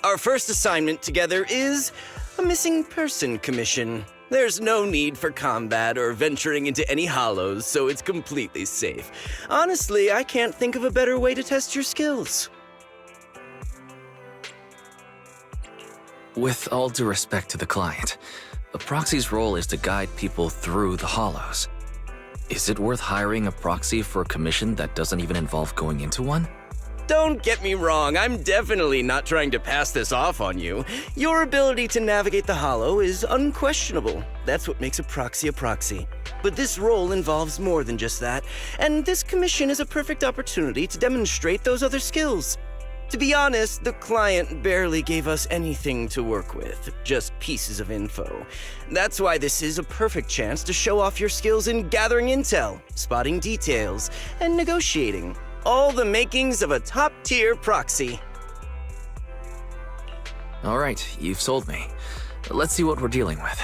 Our first assignment together is a missing person commission. There's no need for combat or venturing into any hollows, so it's completely safe. Honestly, I can't think of a better way to test your skills. With all due respect to the client, a proxy's role is to guide people through the hollows. Is it worth hiring a proxy for a commission that doesn't even involve going into one? Don't get me wrong, I'm definitely not trying to pass this off on you. Your ability to navigate the hollow is unquestionable. That's what makes a proxy. But this role involves more than just that, and this commission is a perfect opportunity to demonstrate those other skills. To be honest, the client barely gave us anything to work with, just pieces of info. That's why this is a perfect chance to show off your skills in gathering intel, spotting details, and negotiating. All the makings of a top-tier proxy. All right, you've sold me. Let's see what we're dealing with.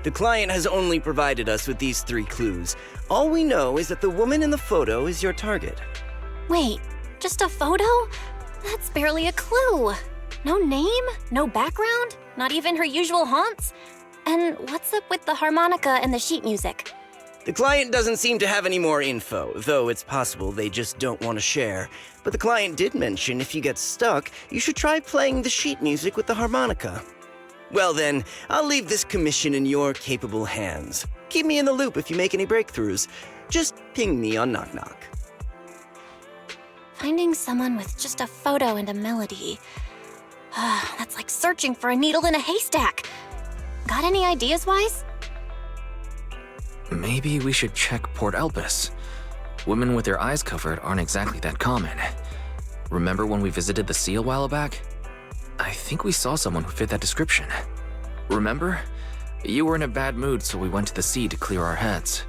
The client has only provided us with these 3 clues. All we know is that the woman in the photo is your target. Wait, just a photo? That's barely a clue. No name, no background, not even her usual haunts? And what's up with the harmonica and the sheet music? The client doesn't seem to have any more info, though it's possible they just don't want to share. But the client did mention if you get stuck, you should try playing the sheet music with the harmonica. Well then, I'll leave this commission in your capable hands. Keep me in the loop if you make any breakthroughs. Just ping me on Knock Knock. Finding someone with just a photo and a melody. That's like searching for a needle in a haystack. Got any ideas, Wise? Maybe we should check Port Elpis. Women with their eyes covered aren't exactly that common. Remember when we visited the sea a while back? I think we saw someone who fit that description. Remember? You were in a bad mood, so we went to the sea to clear our heads.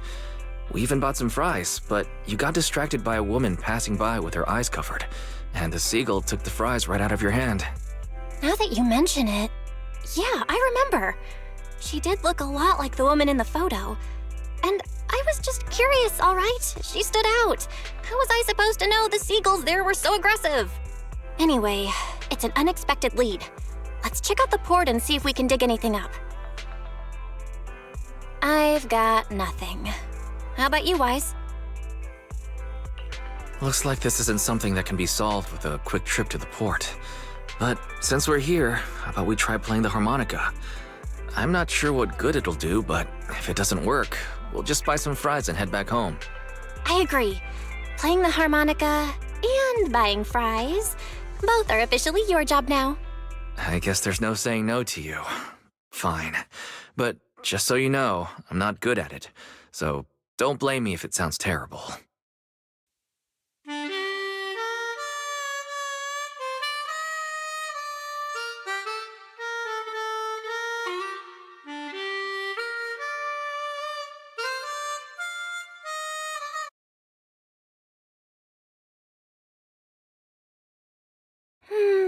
We even bought some fries, but you got distracted by a woman passing by with her eyes covered, and the seagull took the fries right out of your hand. Now that you mention it, yeah, I remember. She did look a lot like the woman in the photo. And I was just curious, all right? She stood out. How was I supposed to know the seagulls there were so aggressive? Anyway, it's an unexpected lead. Let's check out the port and see if we can dig anything up. I've got nothing. How about you, Wise? Looks like this isn't something that can be solved with a quick trip to the port. But since we're here, how about we try playing the harmonica? I'm not sure what good it'll do, but if it doesn't work, we'll just buy some fries and head back home. I agree. Playing the harmonica and buying fries, both are officially your job now. I guess there's no saying no to you. Fine. But just so you know, I'm not good at it, so don't blame me if it sounds terrible.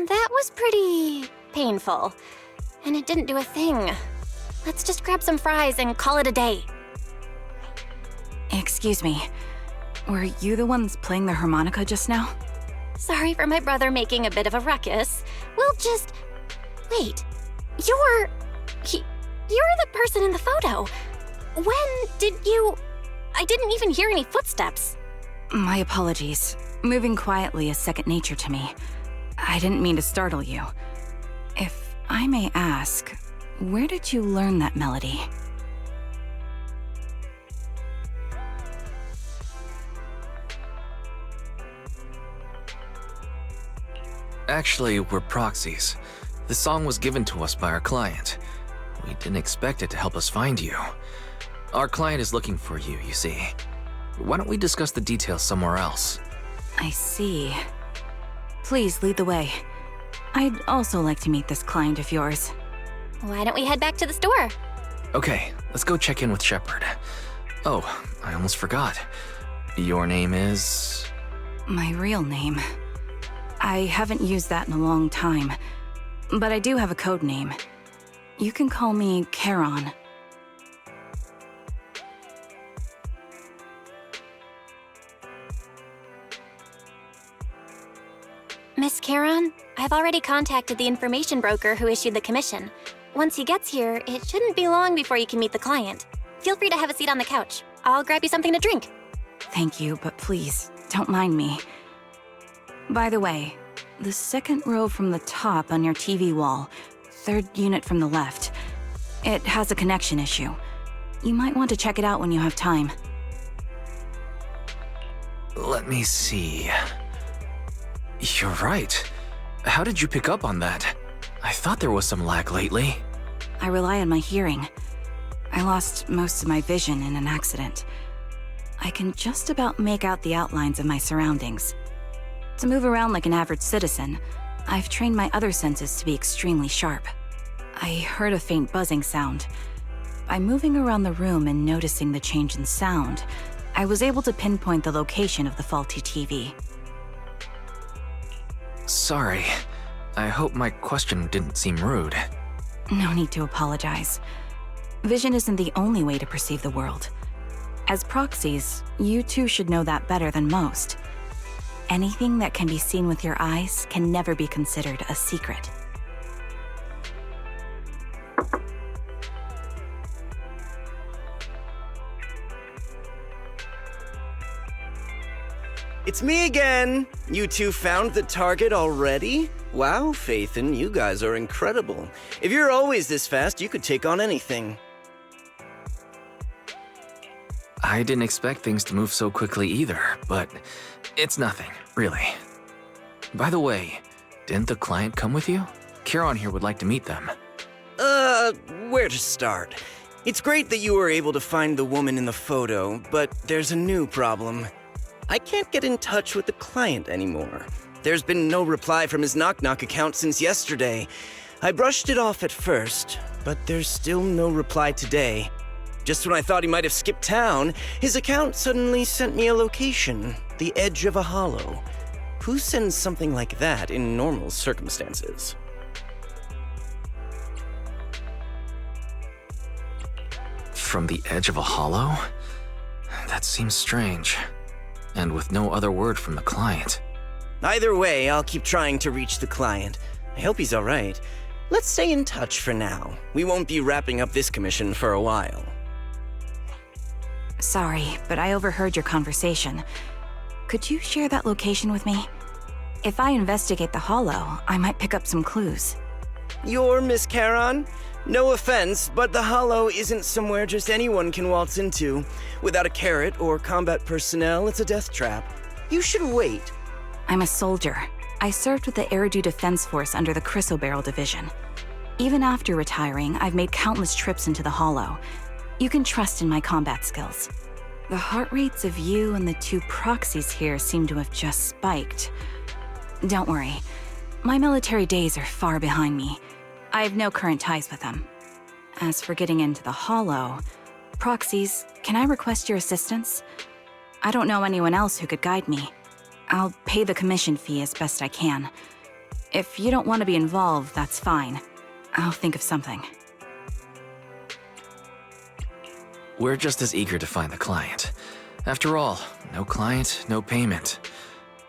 That was pretty painful. And it didn't do a thing. Let's just grab some fries and call it a day. Excuse me. Were you the ones playing the harmonica just now? Sorry for my brother making a bit of a ruckus. We'll just... Wait. You're the person in the photo. When did you... I didn't even hear any footsteps. My apologies. Moving quietly is second nature to me. I didn't mean to startle you. If I may ask, where did you learn that melody? Actually, we're proxies. The song was given to us by our client. We didn't expect it to help us find you. Our client is looking for you, you see. Why don't we discuss the details somewhere else? I see. Please lead the way. I'd also like to meet this client of yours. Why don't we head back to the store? Okay, let's go check in with Shepard. Oh, I almost forgot. Your name is... My real name. I haven't used that in a long time, but I do have a code name. You can call me Charon. Miss Charon, I've already contacted the information broker who issued the commission. Once he gets here, it shouldn't be long before you can meet the client. Feel free to have a seat on the couch. I'll grab you something to drink. Thank you, but please, don't mind me. By the way, the second row from the top on your TV wall, third unit from the left, it has a connection issue. You might want to check it out when you have time. Let me see. You're right. How did you pick up on that? I thought there was some lag lately. I rely on my hearing. I lost most of my vision in an accident. I can just about make out the outlines of my surroundings. To move around like an average citizen, I've trained my other senses to be extremely sharp. I heard a faint buzzing sound. By moving around the room and noticing the change in sound, I was able to pinpoint the location of the faulty TV. Sorry. I hope my question didn't seem rude. No need to apologize. Vision isn't the only way to perceive the world. As proxies, you too should know that better than most. Anything that can be seen with your eyes can never be considered a secret. It's me again! You two found the target already? Wow, Faithin, you guys are incredible. If you're always this fast, you could take on anything. I didn't expect things to move so quickly either, but it's nothing, really. By the way, didn't the client come with you? Charon here would like to meet them. Where to start? It's great that you were able to find the woman in the photo, but there's a new problem. I can't get in touch with the client anymore. There's been no reply from his Knock Knock account since yesterday. I brushed it off at first, but there's still no reply today. Just when I thought he might have skipped town, his account suddenly sent me a location, the edge of a hollow. Who sends something like that in normal circumstances? From the edge of a hollow? That seems strange. And with no other word from the client. Either way, I'll keep trying to reach the client. I hope he's alright. Let's stay in touch for now. We won't be wrapping up this commission for a while. Sorry, but I overheard your conversation. Could you share that location with me? If I investigate the hollow, I might pick up some clues. You're Miss Charon? No offense, but the hollow isn't somewhere just anyone can waltz into. Without a carrot or combat personnel, it's a death trap. You should wait. I'm a soldier. I served with the Eridu Defense Force under the Chrysoberyl Division. Even after retiring, I've made countless trips into the hollow. You can trust in my combat skills. The heart rates of you and the two proxies here seem to have just spiked. Don't worry. My military days are far behind me. I have no current ties with them. As for getting into the hollow, proxies, can I request your assistance? I don't know anyone else who could guide me. I'll pay the commission fee as best I can. If you don't want to be involved, that's fine. I'll think of something. We're just as eager to find the client. After all, no client, no payment.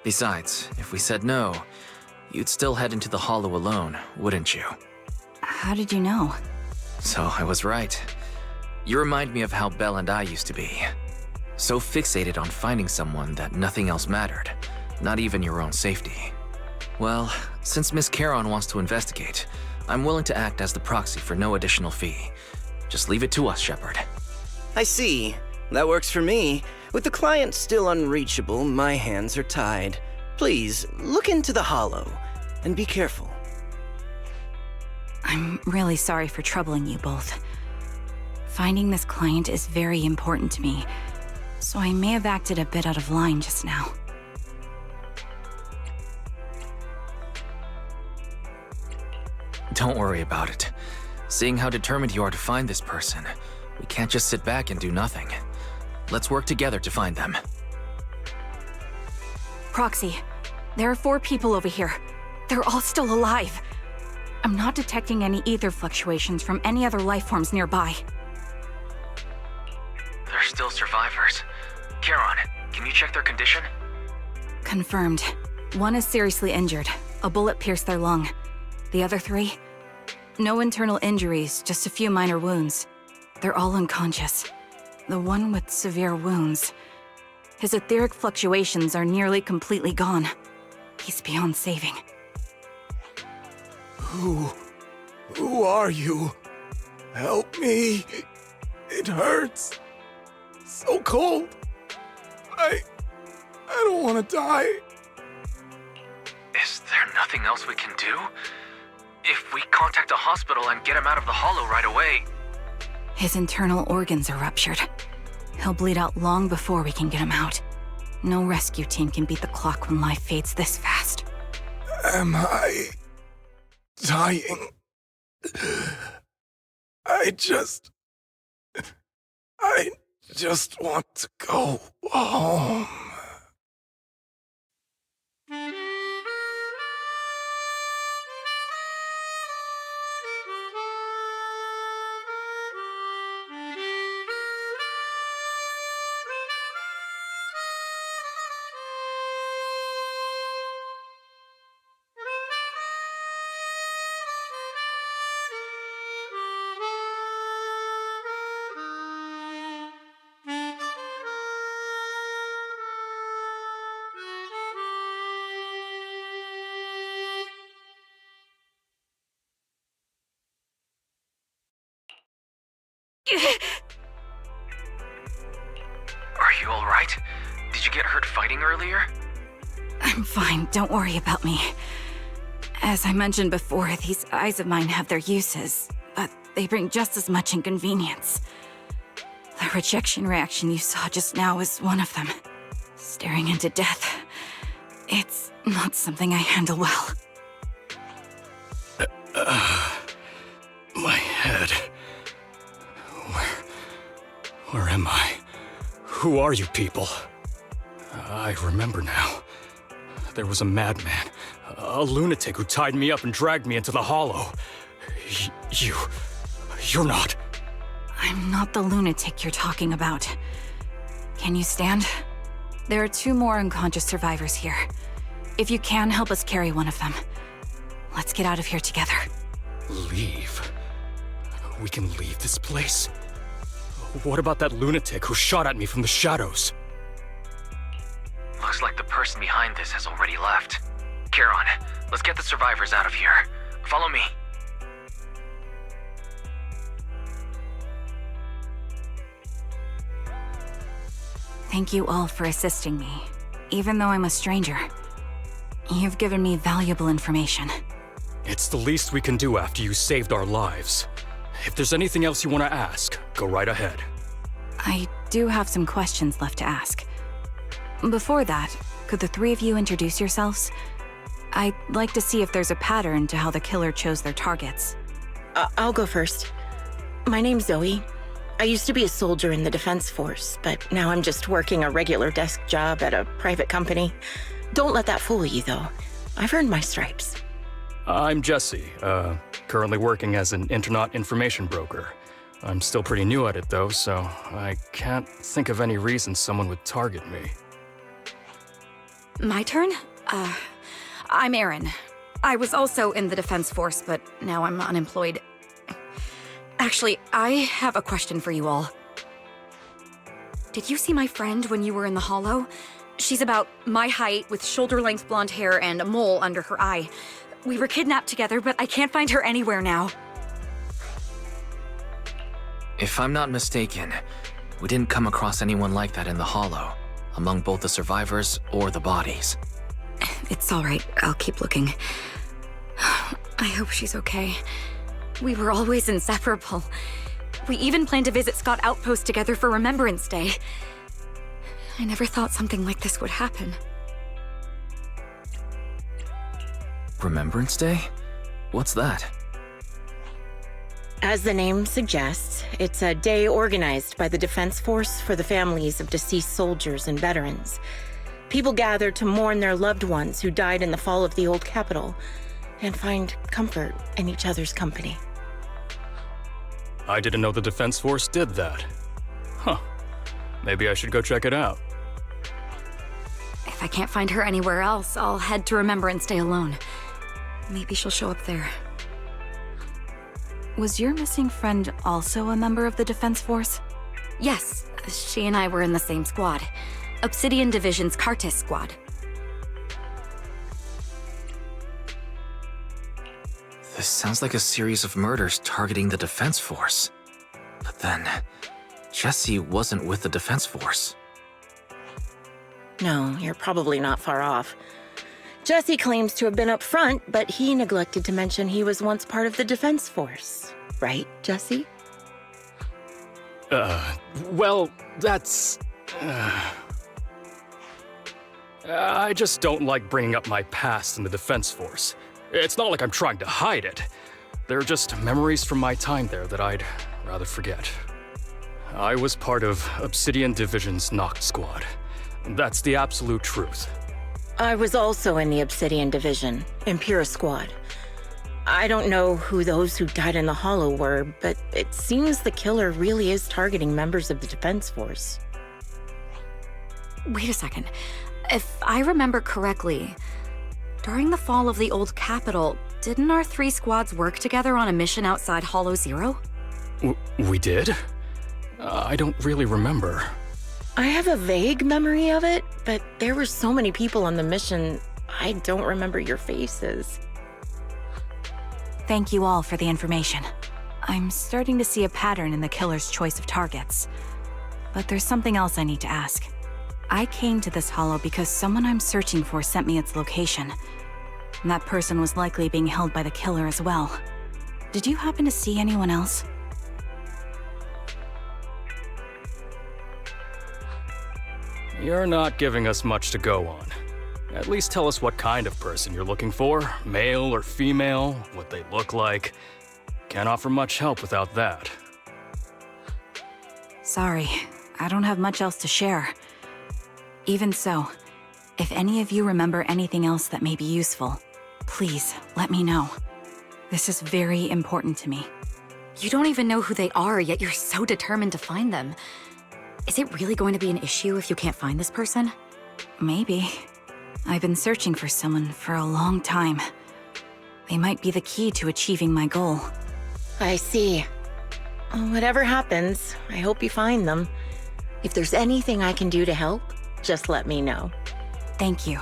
Besides, if we said no, you'd still head into the hollow alone, wouldn't you? How did you know? So I was right. You remind me of how Belle and I used to be. So fixated on finding someone that nothing else mattered, not even your own safety. Well, since Miss Charon wants to investigate, I'm willing to act as the proxy for no additional fee. Just leave it to us, Shepard. I see. That works for me. With the client still unreachable, my hands are tied. Please, look into the hollow, and be careful. I'm really sorry for troubling you both. Finding this client is very important to me, so I may have acted a bit out of line just now. Don't worry about it. Seeing how determined you are to find this person, we can't just sit back and do nothing. Let's work together to find them. Proxy, There are 4 people over here. They're all still alive. I'm not detecting any ether fluctuations from any other life forms nearby. They're still survivors. Charon, can you check their condition? Confirmed. 1 is seriously injured. A bullet pierced their lung. The other 3? No internal injuries, just a few minor wounds. They're all unconscious. The one with severe wounds. His etheric fluctuations are nearly completely gone. He's beyond saving. Who are you? Help me. It hurts. So cold. I don't want to die. Is there nothing else we can do? If we contact a hospital and get him out of the hollow right away... His internal organs are ruptured. He'll bleed out long before we can get him out. No rescue team can beat the clock when life fades this fast. Am I dying? I just want to go home. Are you alright? Did you get hurt fighting earlier? I'm fine, don't worry about me. As I mentioned before, these eyes of mine have their uses, but they bring just as much inconvenience. The rejection reaction you saw just now is one of them. Staring into death. It's not something I handle well. My head. Where am I? Who are you people? I remember now. There was a madman, a lunatic who tied me up and dragged me into the hollow. You're not... I'm not the lunatic you're talking about. Can you stand? There are 2 more unconscious survivors here. If you can, help us carry one of them. Let's get out of here together. Leave? We can leave this place? What about that lunatic who shot at me from the shadows? Looks like the person behind this has already left. Charon, let's get the survivors out of here. Follow me. Thank you all for assisting me, even though I'm a stranger. You've given me valuable information. It's the least we can do after you saved our lives. If there's anything else you want to ask, go right ahead. I do have some questions left to ask. Before that, could the 3 of you introduce yourselves? I'd like to see if there's a pattern to how the killer chose their targets. I'll go first. My name's Zoe. I used to be a soldier in the Defense Force, but now I'm just working a regular desk job at a private company. Don't let that fool you, though. I've earned my stripes. I'm Jesse, currently working as an internet information broker. I'm still pretty new at it though, so I can't think of any reason someone would target me. My turn? I'm Erin. I was also in the Defense Force, but now I'm unemployed. Actually, I have a question for you all. Did you see my friend when you were in the hollow? She's about my height, with shoulder-length blonde hair and a mole under her eye. We were kidnapped together, but I can't find her anywhere now. If I'm not mistaken, we didn't come across anyone like that in the hollow, among both the survivors or the bodies. It's all right. I'll keep looking. I hope she's okay. We were always inseparable. We even planned to visit Scott Outpost together for Remembrance Day. I never thought something like this would happen. Remembrance Day? What's that? As the name suggests, it's a day organized by the Defense Force for the families of deceased soldiers and veterans. People gather to mourn their loved ones who died in the fall of the old capital and find comfort in each other's company. I didn't know the Defense Force did that. Huh. Maybe I should go check it out. If I can't find her anywhere else, I'll head to Remember and stay alone. Maybe she'll show up there. Was your missing friend also a member of the Defense Force? Yes, she and I were in the same squad. Obsidian Division's Cartis squad. This sounds like a series of murders targeting the Defense Force. But then, Jesse wasn't with the Defense Force. No, you're probably not far off. Jesse claims to have been up front, but he neglected to mention he was once part of the Defense Force. Right, Jesse? Well, that's... I just don't like bringing up my past in the Defense Force. It's not like I'm trying to hide it. They're just memories from my time there that I'd rather forget. I was part of Obsidian Division's Noct Squad. That's the absolute truth. I was also in the Obsidian Division, Impura Squad. I don't know who those who died in the Hollow were, but it seems the killer really is targeting members of the Defense Force. Wait a second. If I remember correctly, during the fall of the old capital, didn't our 3 squads work together on a mission outside Hollow Zero? We did? I don't really remember. I have a vague memory of it, but there were so many people on the mission, I don't remember your faces. Thank you all for the information. I'm starting to see a pattern in the killer's choice of targets. But there's something else I need to ask. I came to this hollow because someone I'm searching for sent me its location. And that person was likely being held by the killer as well. Did you happen to see anyone else? You're not giving us much to go on. At least tell us what kind of person you're looking for, male or female, what they look like. Can't offer much help without that. Sorry, I don't have much else to share. Even so, if any of you remember anything else that may be useful, please let me know. This is very important to me. You don't even know who they are, yet you're so determined to find them. Is it really going to be an issue if you can't find this person? Maybe. I've been searching for someone for a long time. They might be the key to achieving my goal. I see. Whatever happens, I hope you find them. If there's anything I can do to help, just let me know. Thank you.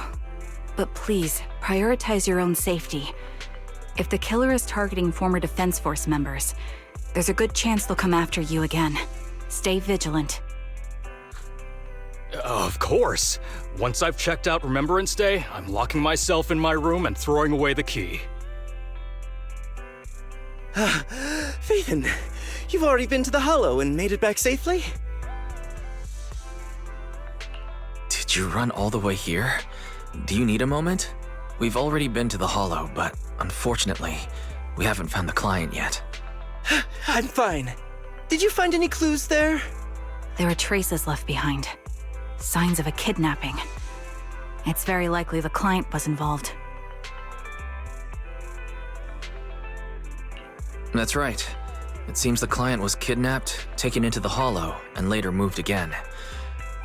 But please, prioritize your own safety. If the killer is targeting former Defense Force members, there's a good chance they'll come after you again. Stay vigilant. Of course. Once I've checked out Remembrance Day, I'm locking myself in my room and throwing away the key. Phaethon, you've already been to the Hollow and made it back safely? Did you run all the way here? Do you need a moment? We've already been to the Hollow, but unfortunately, we haven't found the client yet. I'm fine. Did you find any clues there? There are traces left behind. Signs of a kidnapping. It's very likely the client was involved. That's right. It seems the client was kidnapped, taken into the Hollow, and later moved again.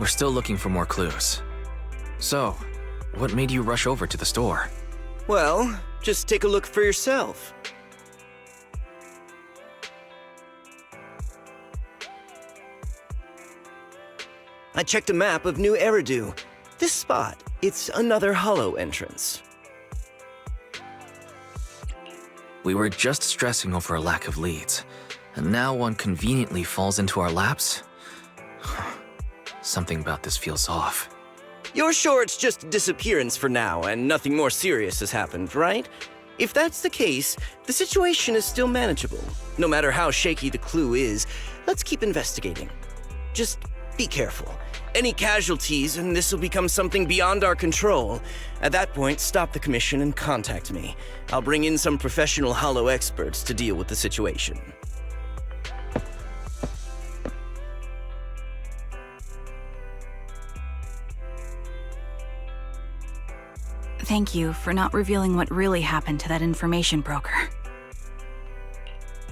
We're still looking for more clues. So, what made you rush over to the store? Well, just take a look for yourself. I checked a map of New Eridu. This spot, it's another Hollow entrance. We were just stressing over a lack of leads, and now one conveniently falls into our laps? Something about this feels off. You're sure it's just a disappearance for now and nothing more serious has happened, right? If that's the case, the situation is still manageable. No matter how shaky the clue is, let's keep investigating. Just be careful. Any casualties, and this will become something beyond our control. At that point, stop the commission and contact me. I'll bring in some professional Hollow experts to deal with the situation. Thank you for not revealing what really happened to that information broker.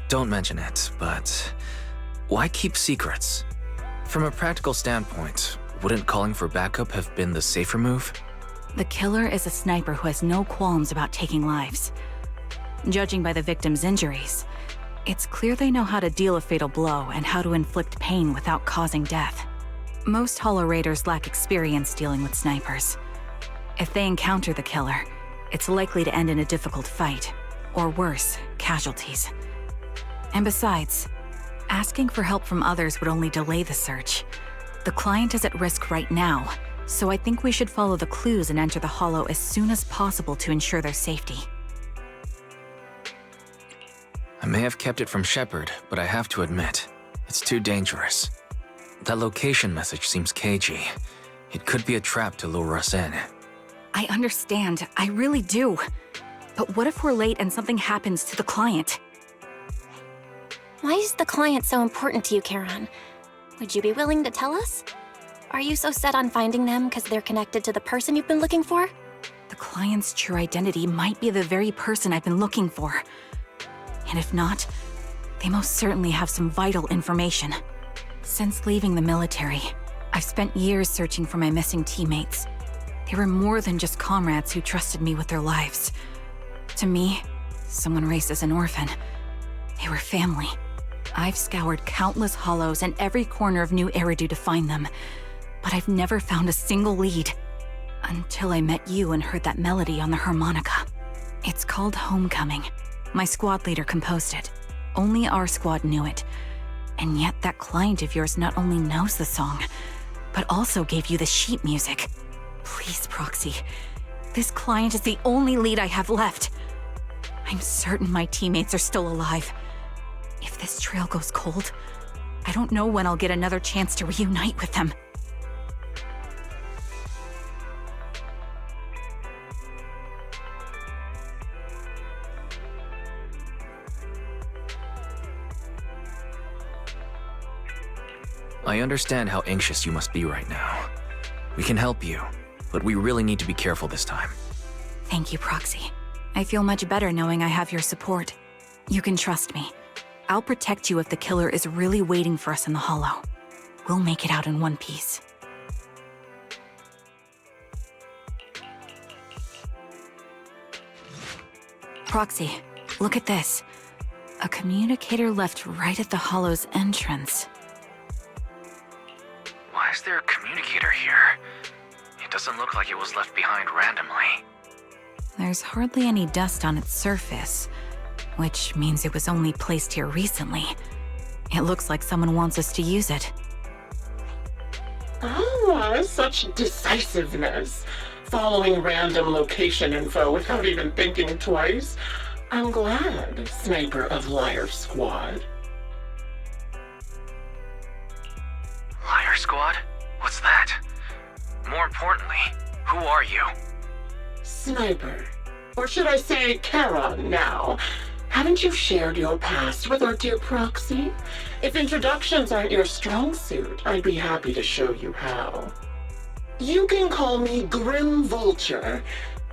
Don't mention it, but why keep secrets? From a practical standpoint, wouldn't calling for backup have been the safer move? The killer is a sniper who has no qualms about taking lives. Judging by the victim's injuries, it's clear they know how to deal a fatal blow and how to inflict pain without causing death. Most Hollow Raiders lack experience dealing with snipers. If they encounter the killer, it's likely to end in a difficult fight, or worse, casualties. And besides, asking for help from others would only delay the search. The client is at risk right now, so I think we should follow the clues and enter the Hollow as soon as possible to ensure their safety. I may have kept it from Shepard, but I have to admit, it's too dangerous. That location message seems cagey. It could be a trap to lure us in. I understand, I really do. But what if we're late and something happens to the client? Why is the client so important to you, Charon? Would you be willing to tell us? Are you so set on finding them because they're connected to the person you've been looking for? The client's true identity might be the very person I've been looking for. And if not, they most certainly have some vital information. Since leaving the military, I've spent years searching for my missing teammates. They were more than just comrades who trusted me with their lives. To me, someone raised as an orphan, they were family. I've scoured countless hollows and every corner of New Eridu to find them, but I've never found a single lead. Until I met you and heard that melody on the harmonica. It's called Homecoming. My squad leader composed it. Only our squad knew it. And yet that client of yours not only knows the song, but also gave you the sheet music. Please, Proxy. This client is the only lead I have left. I'm certain my teammates are still alive. If this trail goes cold, I don't know when I'll get another chance to reunite with them. I understand how anxious you must be right now. We can help you, but we really need to be careful this time. Thank you, Proxy. I feel much better knowing I have your support. You can trust me. I'll protect you if the killer is really waiting for us in the Hollow. We'll make it out in one piece. Proxy, look at this. A communicator left right at the Hollow's entrance. Why is there a communicator here? It doesn't look like it was left behind randomly. There's hardly any dust on its surface, which means it was only placed here recently. It looks like someone wants us to use it. Ah, such decisiveness. Following random location info without even thinking twice. I'm glad, Sniper of Liar Squad. Liar Squad? What's that? More importantly, who are you? Sniper. Or should I say Charon now? Haven't you shared your past with our dear Proxy? If introductions aren't your strong suit, I'd be happy to show you how. You can call me Grim Vulture,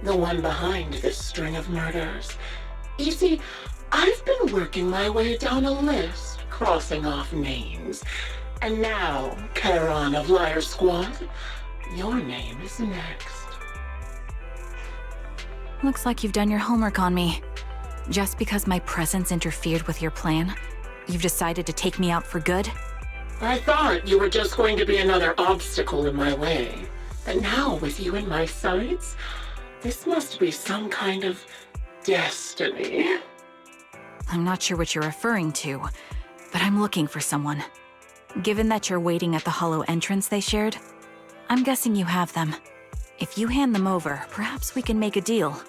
the one behind this string of murders. You see, I've been working my way down a list, crossing off names. And now, Charon of Liar Squad, your name is next. Looks like you've done your homework on me. Just because my presence interfered with your plan, you've decided to take me out for good? I thought you were just going to be another obstacle in my way. But now, with you in my sights, this must be some kind of destiny. I'm not sure what you're referring to, but I'm looking for someone. Given that you're waiting at the Hollow entrance they shared, I'm guessing you have them. If you hand them over, perhaps we can make a deal.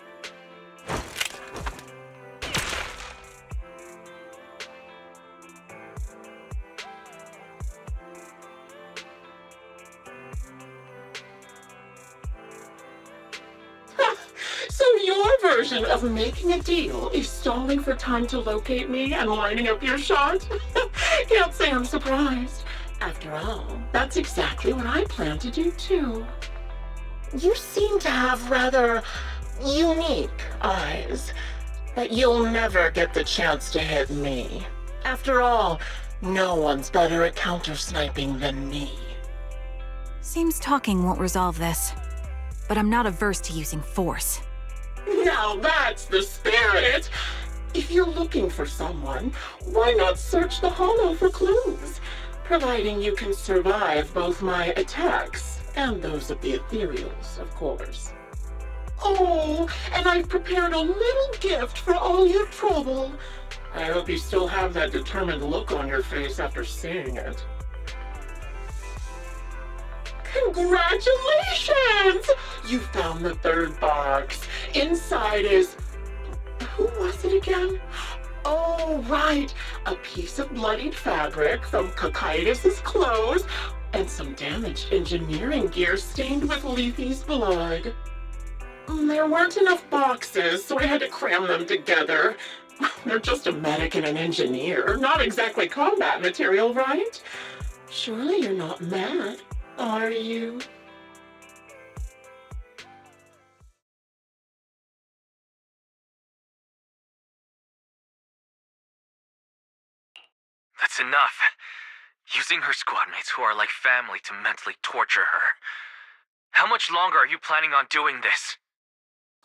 So your version of making a deal is stalling for time to locate me and lining up your shot? Can't say I'm surprised. After all, that's exactly what I plan to do too. You seem to have rather unique eyes. But you'll never get the chance to hit me. After all, no one's better at counter-sniping than me. Seems talking won't resolve this. But I'm not averse to using force. Now that's the spirit! If you're looking for someone, why not search the hollow for clues? Providing you can survive both my attacks and those of the ethereals, of course. Oh, and I've prepared a little gift for all your trouble. I hope you still have that determined look on your face after seeing it. Congratulations! You found the third box. Inside is... Who was it again? Oh, right. A piece of bloodied fabric from Cocytus's clothes and some damaged engineering gear stained with Leafy's blood. There weren't enough boxes, so I had to cram them together. They're just a medic and an engineer, not exactly combat material, right? Surely you're not mad, are you? That's enough. Using her squadmates who are like family to mentally torture her. How much longer are you planning on doing this?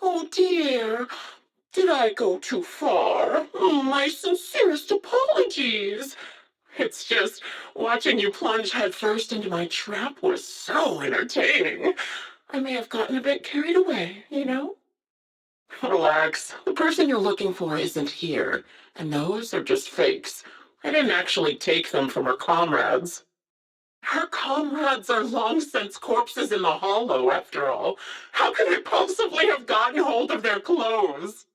Oh dear, did I go too far? My sincerest apologies. It's just, watching you plunge headfirst into my trap was so entertaining. I may have gotten a bit carried away, you know? Relax, the person you're looking for isn't here, and those are just fakes. I didn't actually take them from her comrades. Her comrades are long since corpses in the hollow, after all. How could I possibly have gotten hold of their clothes?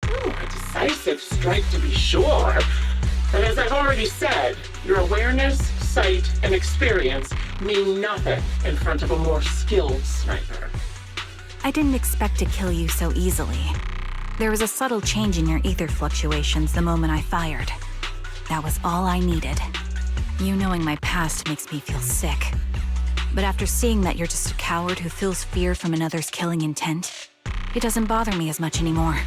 A decisive strike to be sure. But as I've already said, your awareness, sight, and experience mean nothing in front of a more skilled sniper. I didn't expect to kill you so easily. There was a subtle change in your ether fluctuations the moment I fired. That was all I needed. You knowing my past makes me feel sick. But after seeing that you're just a coward who feels fear from another's killing intent, it doesn't bother me as much anymore.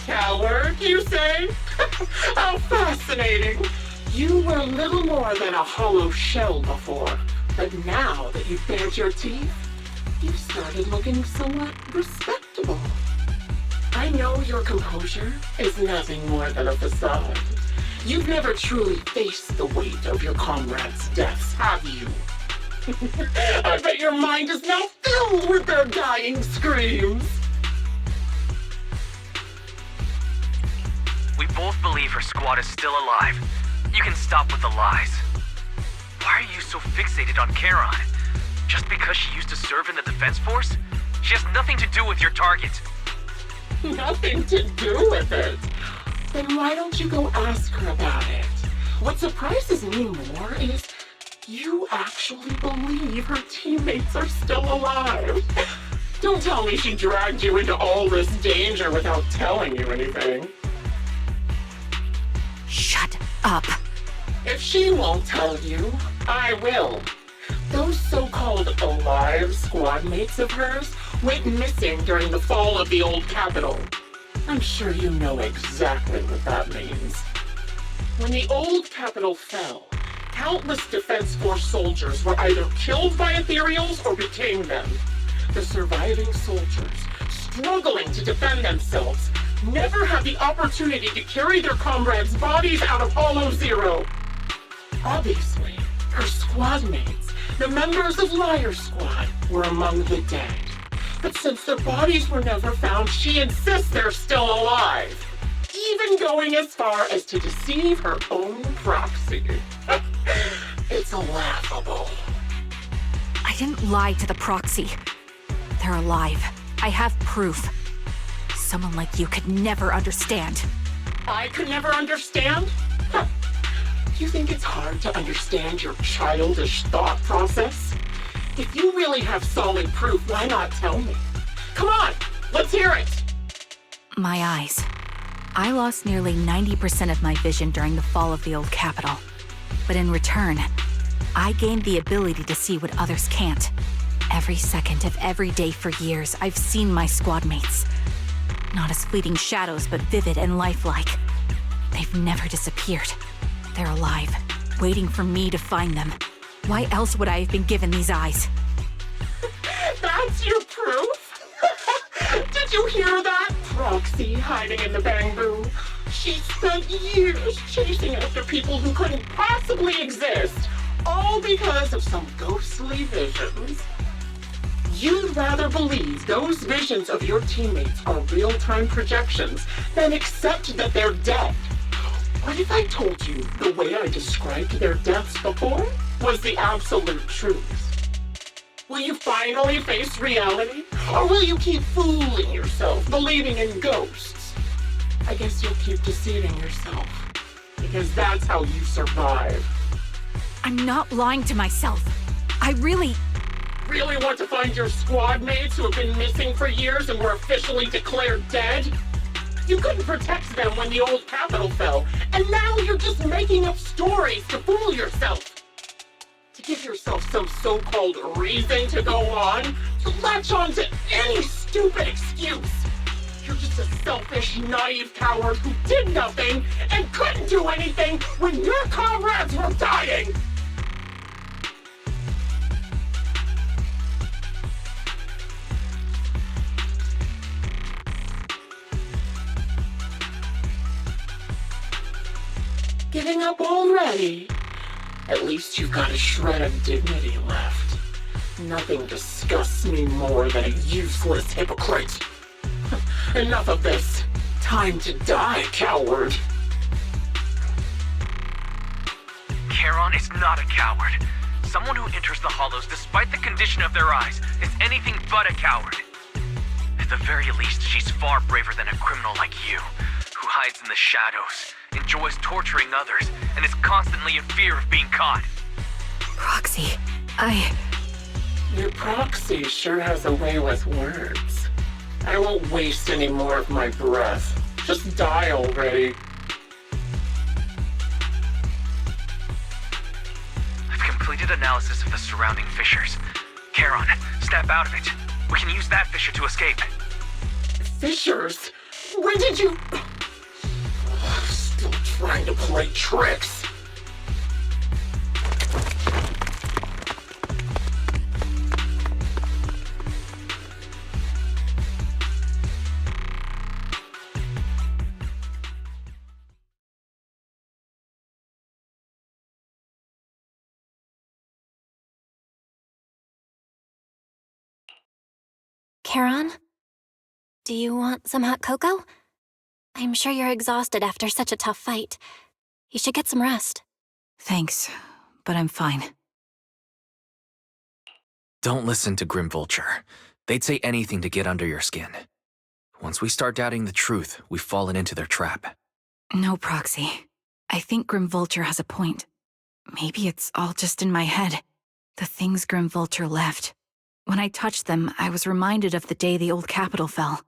Coward, you say? How fascinating! You were little more than a hollow shell before, but now that you've bared your teeth, you've started looking somewhat respectable. I know your composure is nothing more than a facade. You've never truly faced the weight of your comrades' deaths, have you? I bet your mind is now filled with their dying screams. We both believe her squad is still alive. You can stop with the lies. Why are you so fixated on Charon? Just because she used to serve in the defense force? She has nothing to do with your target. Nothing to do with it? Then why don't you go ask her about it? What surprises me more is you actually believe her teammates are still alive. Don't tell me she dragged you into all this danger without telling you anything. Shut up. If she won't tell you, I will. Those so-called alive squad mates of hers went missing during the fall of the old capital. I'm sure you know exactly what that means. When the old capital fell, countless Defense Force soldiers were either killed by ethereals or became them. The surviving soldiers, struggling to defend themselves, never had the opportunity to carry their comrades' bodies out of Hollow Zero. Obviously, her squad mates, the members of Liar Squad, were among the dead. But since their bodies were never found, she insists they're still alive, even going as far as to deceive her own proxy. It's laughable. I didn't lie to the proxy. They're alive. I have proof. Someone like you could never understand. I could never understand? Huh. You think it's hard to understand your childish thought process? If you really have solid proof, why not tell me? Come on, Let's hear it! My eyes. I lost nearly 90% of my vision during the fall of the old capital. But in return, I gained the ability to see what others can't. Every second of every day for years, I've seen my squad mates. Not as fleeting shadows, but vivid and lifelike. They've never disappeared. They're alive, waiting for me to find them. Why else would I have been given these eyes? That's your proof? Did you hear that? Proxy hiding in the bamboo. She spent years chasing after people who couldn't possibly exist, all because of some ghostly visions. You'd rather believe those visions of your teammates are real-time projections than accept that they're dead. What if I told you the way I described their deaths before was the absolute truth? Will you finally face reality? Or will you keep fooling yourself, believing in ghosts? I guess you'll keep deceiving yourself, because that's how you survive. I'm not lying to myself. I really want to find your squad mates who have been missing for years and were officially declared dead? You couldn't protect them when the old capital fell, and now you're just making up stories to fool yourself. To give yourself some so-called reason to go on, to latch on to any stupid excuse. You're just a selfish, naive coward who did nothing and couldn't do anything when your comrades were dying. Giving up already? At least you've got a shred of dignity left. Nothing disgusts me more than a useless hypocrite. Enough of this. Time to die, coward. Charon is not a coward. Someone who enters the Hollows despite the condition of their eyes is anything but a coward. At the very least, she's far braver than a criminal like you, who hides in the shadows, enjoys torturing others, and is constantly in fear of being caught. Proxy, Your proxy sure has a way with words. I won't waste any more of my breath. Just die already. I've completed analysis of the surrounding fissures. Charon, snap out of it. We can use that fissure to escape. Fissures? When did you... Still trying to play tricks. Charon? Do you want some hot cocoa? I'm sure you're exhausted after such a tough fight. You should get some rest. thanks, but I'm fine. Don't listen to Grim Vulture. They'd say anything to get under your skin. Once we start doubting the truth, we've fallen into their trap. No, Proxy. I think Grim Vulture has a point. Maybe it's all just in my head. The things Grim Vulture left. When I touched them, I was reminded of the day the old capital fell.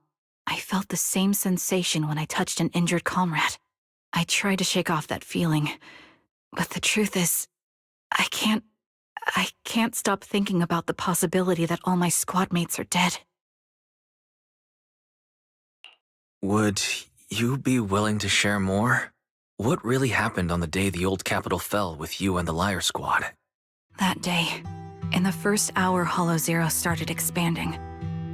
I felt the same sensation when I touched an injured comrade. I tried to shake off that feeling, but the truth is, I can't stop thinking about the possibility that all my squad mates are dead. Would you be willing to share more? What really happened on the day the old capital fell with you and the Liar Squad? That day, in the first hour Hollow Zero started expanding,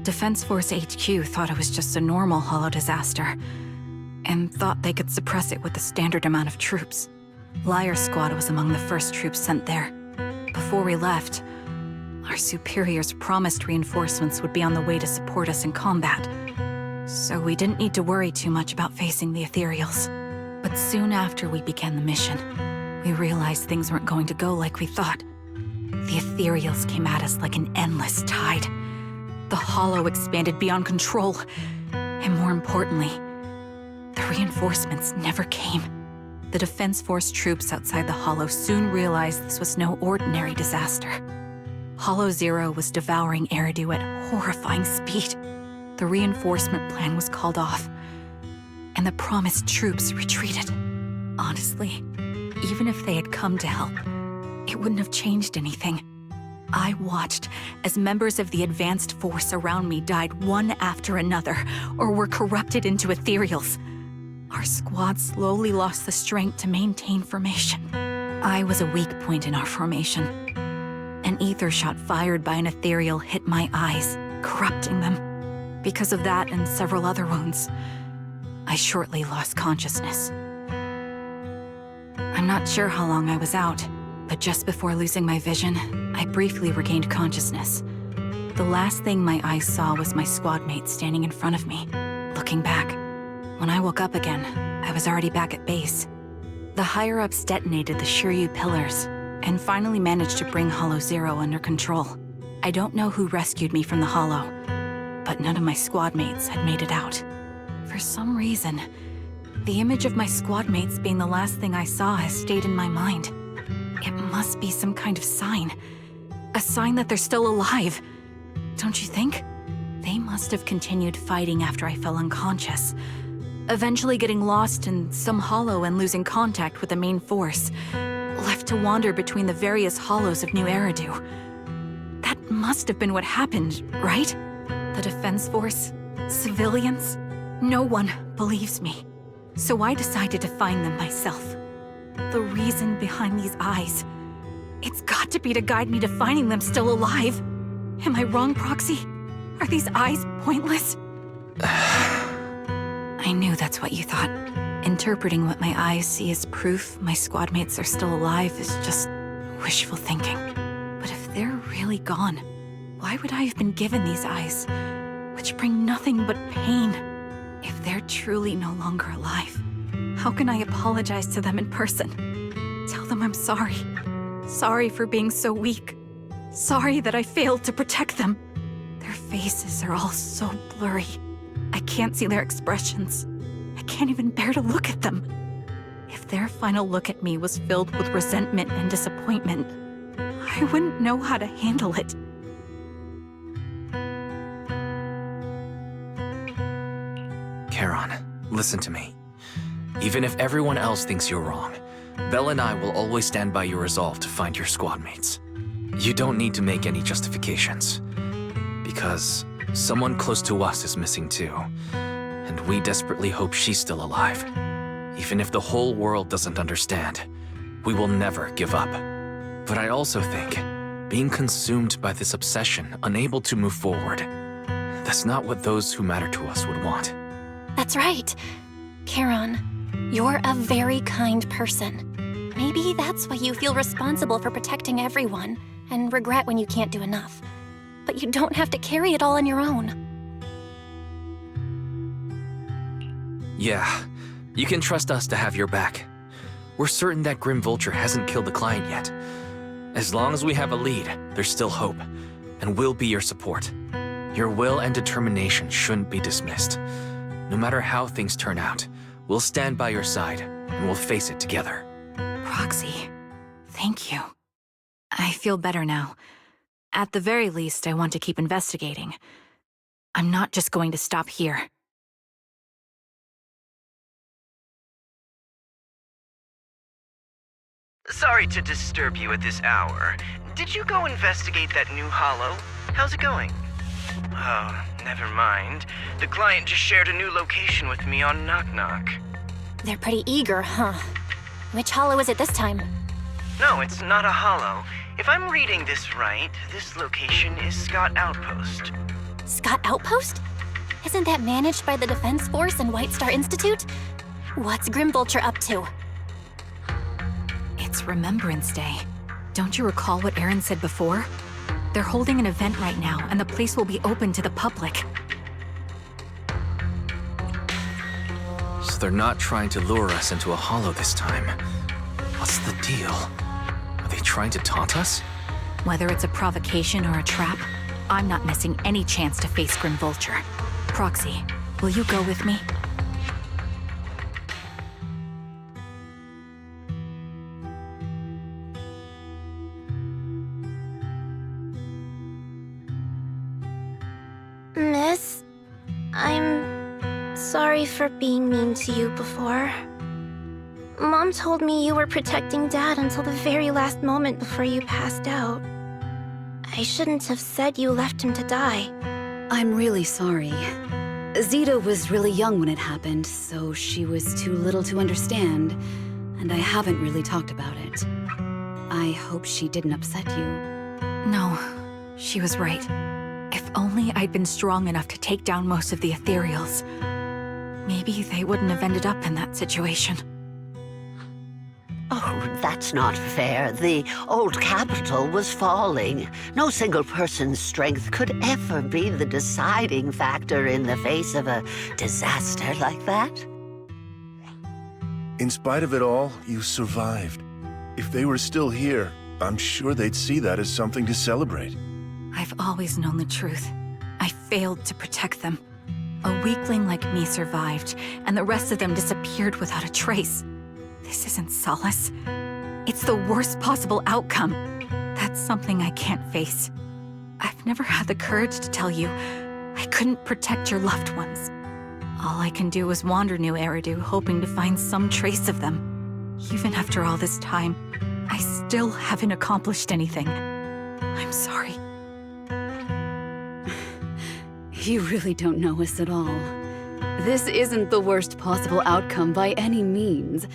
Defense Force HQ thought it was just a normal Hollow disaster, and thought they could suppress it with the standard amount of troops. Liar Squad was among the first troops sent there. Before we left, our superiors promised reinforcements would be on the way to support us in combat, so we didn't need to worry too much about facing the Ethereals. But soon after we began the mission, we realized things weren't going to go like we thought. The Ethereals came at us like an endless tide. The Hollow expanded beyond control, and more importantly, the reinforcements never came. The Defense Force troops outside the Hollow soon realized this was no ordinary disaster. Hollow Zero was devouring Eridu at horrifying speed. the reinforcement plan was called off, and the promised troops retreated. Honestly, even if they had come to help, it wouldn't have changed anything. I watched as members of the advanced force around me died one after another, or were corrupted into ethereals. Our squad slowly lost the strength to maintain formation. I was a weak point in our formation. An ether shot fired by an ethereal hit my eyes, corrupting them. Because of that and several other wounds, I shortly lost consciousness. I'm not sure how long I was out, but just before losing my vision, I briefly regained consciousness. The last thing my eyes saw was my squad mate standing in front of me, looking back. When I woke up again, I was already back at base. The higher-ups detonated the Shiryu pillars, and finally managed to bring Hollow Zero under control. I don't know who rescued me from the Hollow, but none of my squad mates had made it out. For some reason, the image of my squad mates being the last thing I saw has stayed in my mind. It must be some kind of sign. A sign that they're still alive. Don't you think? They must have continued fighting after I fell unconscious, eventually getting lost in some hollow and losing contact with the main force, left to wander between the various hollows of New Eridu. That must have been what happened, right? The defense force? Civilians? No one believes me. So I decided to find them myself. The reason behind these eyes. It's got to be to guide me to finding them still alive. Am I wrong, Proxy? Are these eyes pointless? I knew that's what you thought. Interpreting what my eyes see as proof my squad mates are still alive is just wishful thinking. But if they're really gone, why would I have been given these eyes, which bring nothing but pain? If they're truly no longer alive, how can I apologize to them in person? Tell them I'm sorry. Sorry for being so weak. Sorry that I failed to protect them. Their faces are all so blurry. I can't see their expressions. I can't even bear to look at them. If their final look at me was filled with resentment and disappointment, I wouldn't know how to handle it. Charon, listen to me. Even if everyone else thinks you're wrong, Belle and I will always stand by your resolve to find your squad mates. You don't need to make any justifications. Because someone close to us is missing too, and we desperately hope she's still alive. Even if the whole world doesn't understand, we will never give up. But I also think, being consumed by this obsession, unable to move forward, that's not what those who matter to us would want. That's right. Charon, you're a very kind person. Maybe that's why you feel responsible for protecting everyone, and regret when you can't do enough. But you don't have to carry it all on your own. Yeah, you can trust us to have your back. We're certain that Grim Vulture hasn't killed the client yet. As long as we have a lead, there's still hope, and we'll be your support. Your will and determination shouldn't be dismissed. No matter how things turn out, we'll stand by your side, and we'll face it together. Proxy, thank you. I feel better now. At the very least, I want to keep investigating. I'm not just going to stop here. Sorry to disturb you at this hour. Did you go investigate that new hollow? How's it going? Oh, never mind. The client just shared a new location with me on Knock Knock. They're pretty eager, huh? Which hollow is it this time? No, it's not a hollow. If I'm reading this right, this location is Scott Outpost. Scott Outpost? Isn't that managed by the Defense Force and White Star Institute? What's Grim Vulture up to? It's Remembrance Day. Don't you recall what Aaron said before? They're holding an event right now, and the place will be open to the public. So they're not trying to lure us into a hollow this time. What's the deal? Are they trying to taunt us? Whether it's a provocation or a trap, I'm not missing any chance to face Grim Vulture. Proxy, will you go with me? Miss? sorry for being mean to you before. Mom told me you were protecting Dad until the very last moment before you passed out. I shouldn't have said you left him to die. I'm really sorry. Zeta was really young when it happened, so she was too little to understand, and I haven't really talked about it. I hope she didn't upset you. No, she was right. If only I'd been strong enough to take down most of the ethereals, maybe they wouldn't have ended up in that situation. Oh, that's not fair. The old capital was falling. No single person's strength could ever be the deciding factor in the face of a disaster like that. In spite of it all, you survived. If they were still here, I'm sure they'd see that as something to celebrate. I've always known the truth. I failed to protect them. A weakling like me survived, and the rest of them disappeared without a trace. This isn't solace. It's the worst possible outcome. That's something I can't face. I've never had the courage to tell you I couldn't protect your loved ones. All I can do is wander New Eridu, hoping to find some trace of them. Even after all this time, I still haven't accomplished anything. I'm sorry. You really don't know us at all. This isn't the worst possible outcome by any means.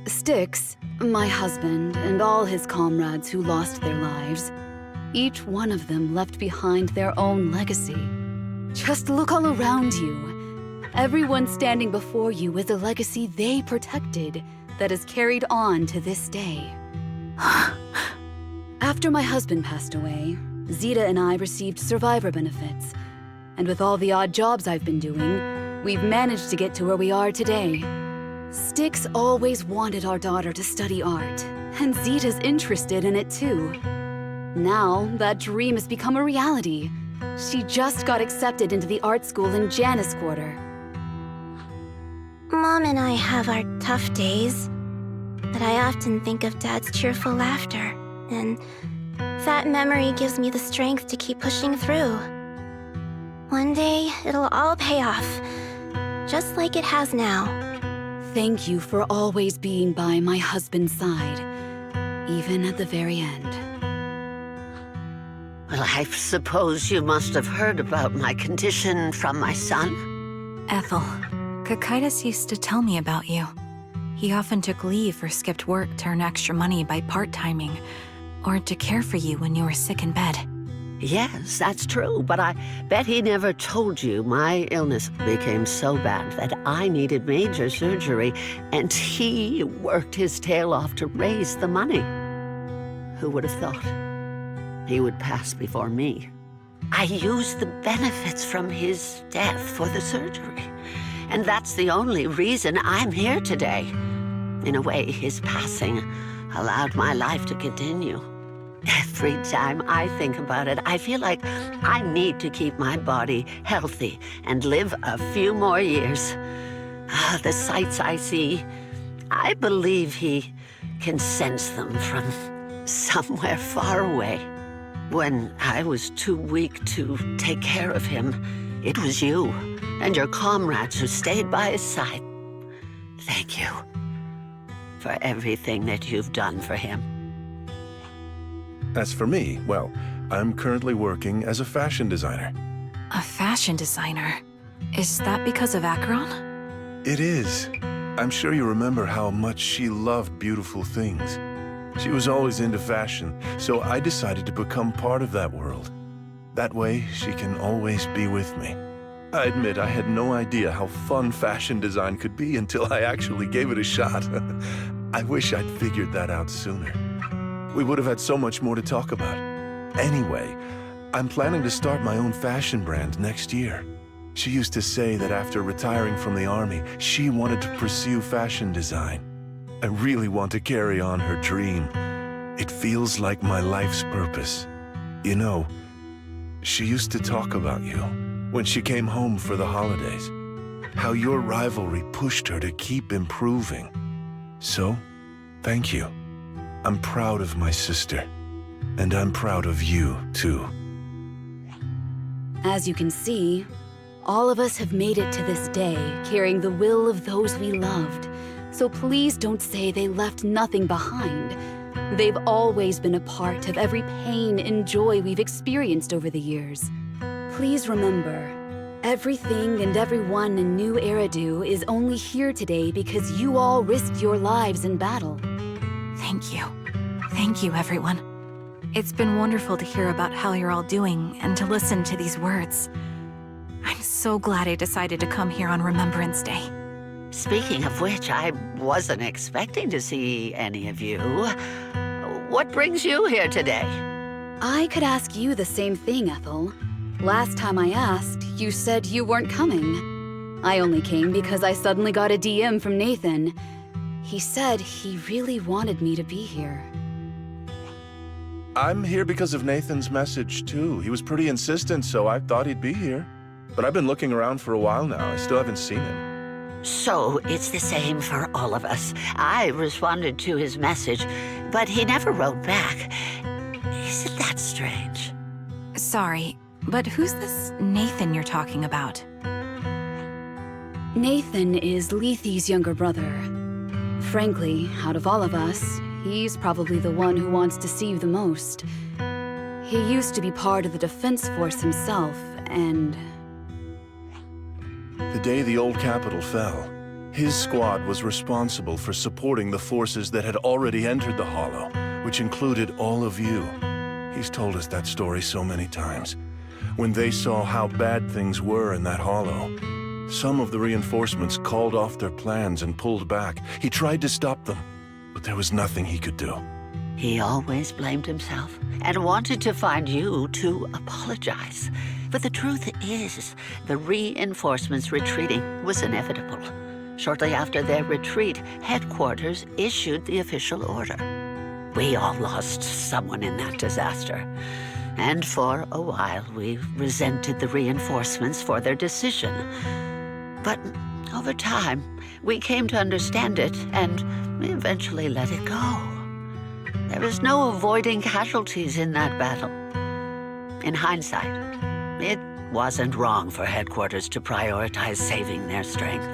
Styx, my husband, and all his comrades who lost their lives, each one of them left behind their own legacy. Just look all around you. Everyone standing before you is a legacy they protected that is carried on to this day. After my husband passed away, Zeta and I received survivor benefits. And with all the odd jobs I've been doing, we've managed to get to where we are today. Styx always wanted our daughter to study art, and Zeta's interested in it too. Now, that dream has become a reality. She just got accepted into the art school in Janus Quarter. Mom and I have our tough days, but I often think of Dad's cheerful laughter, and that memory gives me the strength to keep pushing through. One day, it'll all pay off, just like it has now. Thank you for always being by my husband's side, even at the very end. Well, I suppose you must have heard about my condition from my son. Ethel, Kakaitis used to tell me about you. He often took leave or skipped work to earn extra money by part-timing, or to care for you when you were sick in bed. Yes, that's true, but I bet he never told you my illness became so bad that I needed major surgery, and he worked his tail off to raise the money. Who would have thought he would pass before me? I used the benefits from his death for the surgery, and that's the only reason I'm here today. In a way, his passing allowed my life to continue. Every time I think about it, I feel like I need to keep my body healthy and live a few more years. The sights I see, I believe he can sense them from somewhere far away. When I was too weak to take care of him, it was you and your comrades who stayed by his side. Thank you for everything that you've done for him. As for me, well, I'm currently working as a fashion designer. A fashion designer? Is that because of Acheron? It is. I'm sure you remember how much she loved beautiful things. She was always into fashion, so I decided to become part of that world. That way, she can always be with me. I admit I had no idea how fun fashion design could be until I actually gave it a shot. I wish I'd figured that out sooner. We would have had so much more to talk about. Anyway, I'm planning to start my own fashion brand next year. She used to say that after retiring from the army, she wanted to pursue fashion design. I really want to carry on her dream. It feels like my life's purpose. You know, she used to talk about you when she came home for the holidays. How your rivalry pushed her to keep improving. So, thank you. I'm proud of my sister, and I'm proud of you, too. As you can see, All of us have made it to this day, carrying the will of those we loved. So please don't say they left nothing behind. They've always been a part of every pain and joy we've experienced over the years. Please remember, everything and everyone in New Eridu is only here today because you all risked your lives in battle. Thank you. Thank you, everyone. It's been wonderful to hear about how you're all doing and to listen to these words. I'm so glad I decided to come here on Remembrance Day. Speaking of which, I wasn't expecting to see any of you. What brings you here today? I could ask you the same thing, Ethel. Last time I asked, you said you weren't coming. I only came because I suddenly got a DM from Nathan. He said he really wanted me to be here. I'm here because of Nathan's message, too. He was pretty insistent, so I thought he'd be here. But I've been looking around for a while now. I still haven't seen him. So it's the same for all of us. I responded to his message, but he never wrote back. Isn't that strange? Sorry, but who's this Nathan you're talking about? Nathan is Lethe's younger brother. Frankly, out of all of us, he's probably the one who wants to see you the most. He used to be part of the Defense Force himself, and... The day the old capital fell, his squad was responsible for supporting the forces that had already entered the Hollow, which included all of you. He's told us that story so many times. When they saw how bad things were in that Hollow, some of the reinforcements called off their plans and pulled back. He tried to stop them, but there was nothing he could do. He always blamed himself and wanted to find you to apologize. But the truth is, the reinforcements retreating was inevitable. Shortly after their retreat, headquarters issued the official order. We all lost someone in that disaster. And for a while, we resented the reinforcements for their decision. But over time, we came to understand it, and we eventually let it go. There is no avoiding casualties in that battle. In hindsight, it wasn't wrong for headquarters to prioritize saving their strength.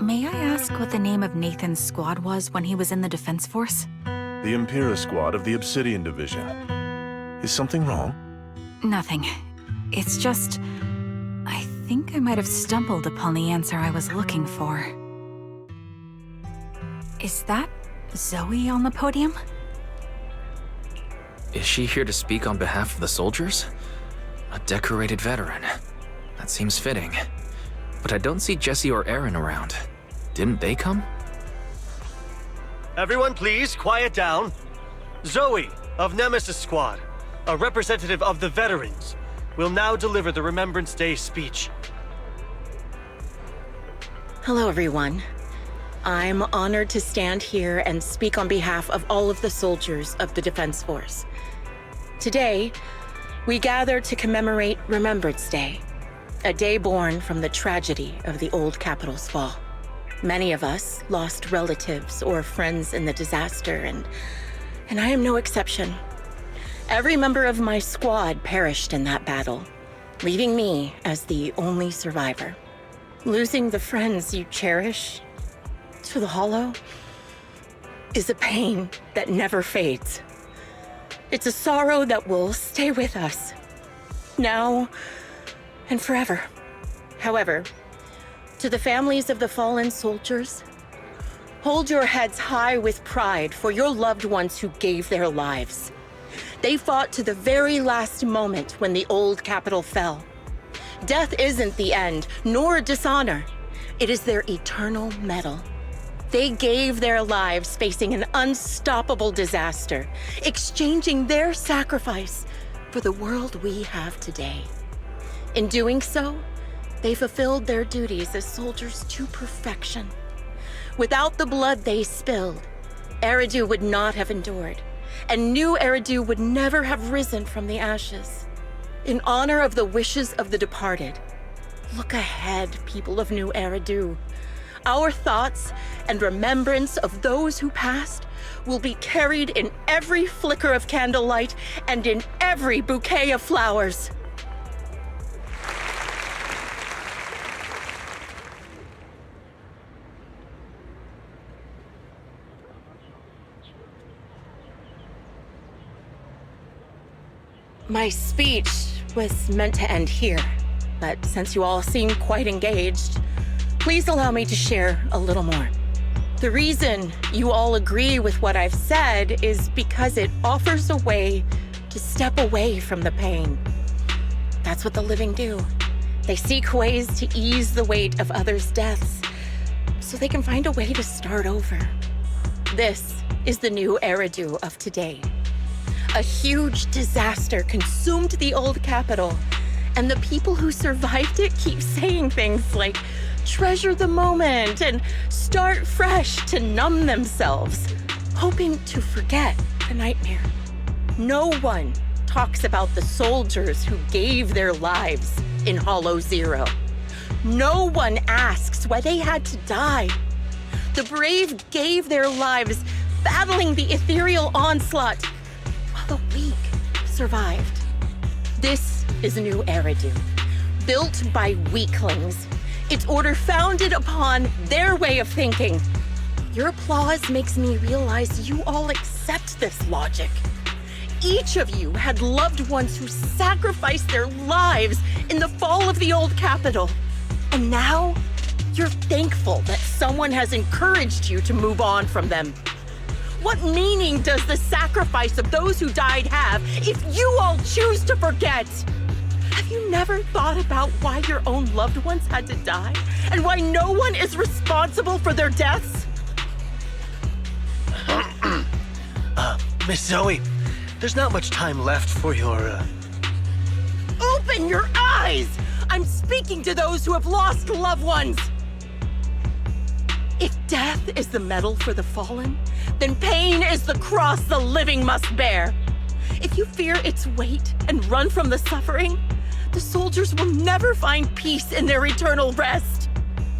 May I ask what the name of Nathan's squad was when he was in the Defense Force? The Impera squad of the Obsidian Division. Is something wrong? Nothing. It's just... I think I might have stumbled upon the answer I was looking for. Is that Zoe on the podium? Is she here to speak on behalf of the soldiers? A decorated veteran. That seems fitting. But I don't see Jesse or Aaron around. Didn't they come? Everyone please, quiet down. Zoe, of Nemesis Squad, a representative of the veterans, will now deliver the Remembrance Day speech. Hello, everyone. I'm honored to stand here and speak on behalf of all of the soldiers of the Defense Force. Today, we gather to commemorate Remembrance Day, a day born from the tragedy of the old capital's fall. Many of us lost relatives or friends in the disaster, and I am no exception. Every member of my squad perished in that battle, leaving me as the only survivor. Losing the friends you cherish to the Hollow is a pain that never fades. It's a sorrow that will stay with us, now and forever. However, to the families of the fallen soldiers, hold your heads high with pride for your loved ones who gave their lives. They fought to the very last moment when the old capital fell. Death isn't the end, nor dishonor. It is their eternal medal. They gave their lives facing an unstoppable disaster, exchanging their sacrifice for the world we have today. In doing so, they fulfilled their duties as soldiers to perfection. Without the blood they spilled, Eridu would not have endured, and New Eridu would never have risen from the ashes. In honor of the wishes of the departed, look ahead, people of New Eridu. Our thoughts and remembrance of those who passed will be carried in every flicker of candlelight and in every bouquet of flowers. My speech was meant to end here, but since you all seem quite engaged, please allow me to share a little more. The reason you all agree with what I've said is because it offers a way to step away from the pain. That's what the living do. They seek ways to ease the weight of others' deaths so they can find a way to start over. This is the new Eridu of today. A huge disaster consumed the old capital, and the people who survived it keep saying things like, treasure the moment and start fresh to numb themselves, hoping to forget the nightmare. No one talks about the soldiers who gave their lives in Hollow Zero. No one asks why they had to die. The brave gave their lives battling the ethereal onslaught, while the weak survived. This is a new Eridu, built by weaklings. Its order founded upon their way of thinking. Your applause makes me realize you all accept this logic. Each of you had loved ones who sacrificed their lives in the fall of the old capital. And now, you're thankful that someone has encouraged you to move on from them. What meaning does the sacrifice of those who died have if you all choose to forget? Have you never thought about why your own loved ones had to die? And why no one is responsible for their deaths? Miss Zoe, there's not much time left for your, Open your eyes! I'm speaking to those who have lost loved ones! If death is the medal for the fallen, then pain is the cross the living must bear. If you fear its weight and run from the suffering, the soldiers will never find peace in their eternal rest.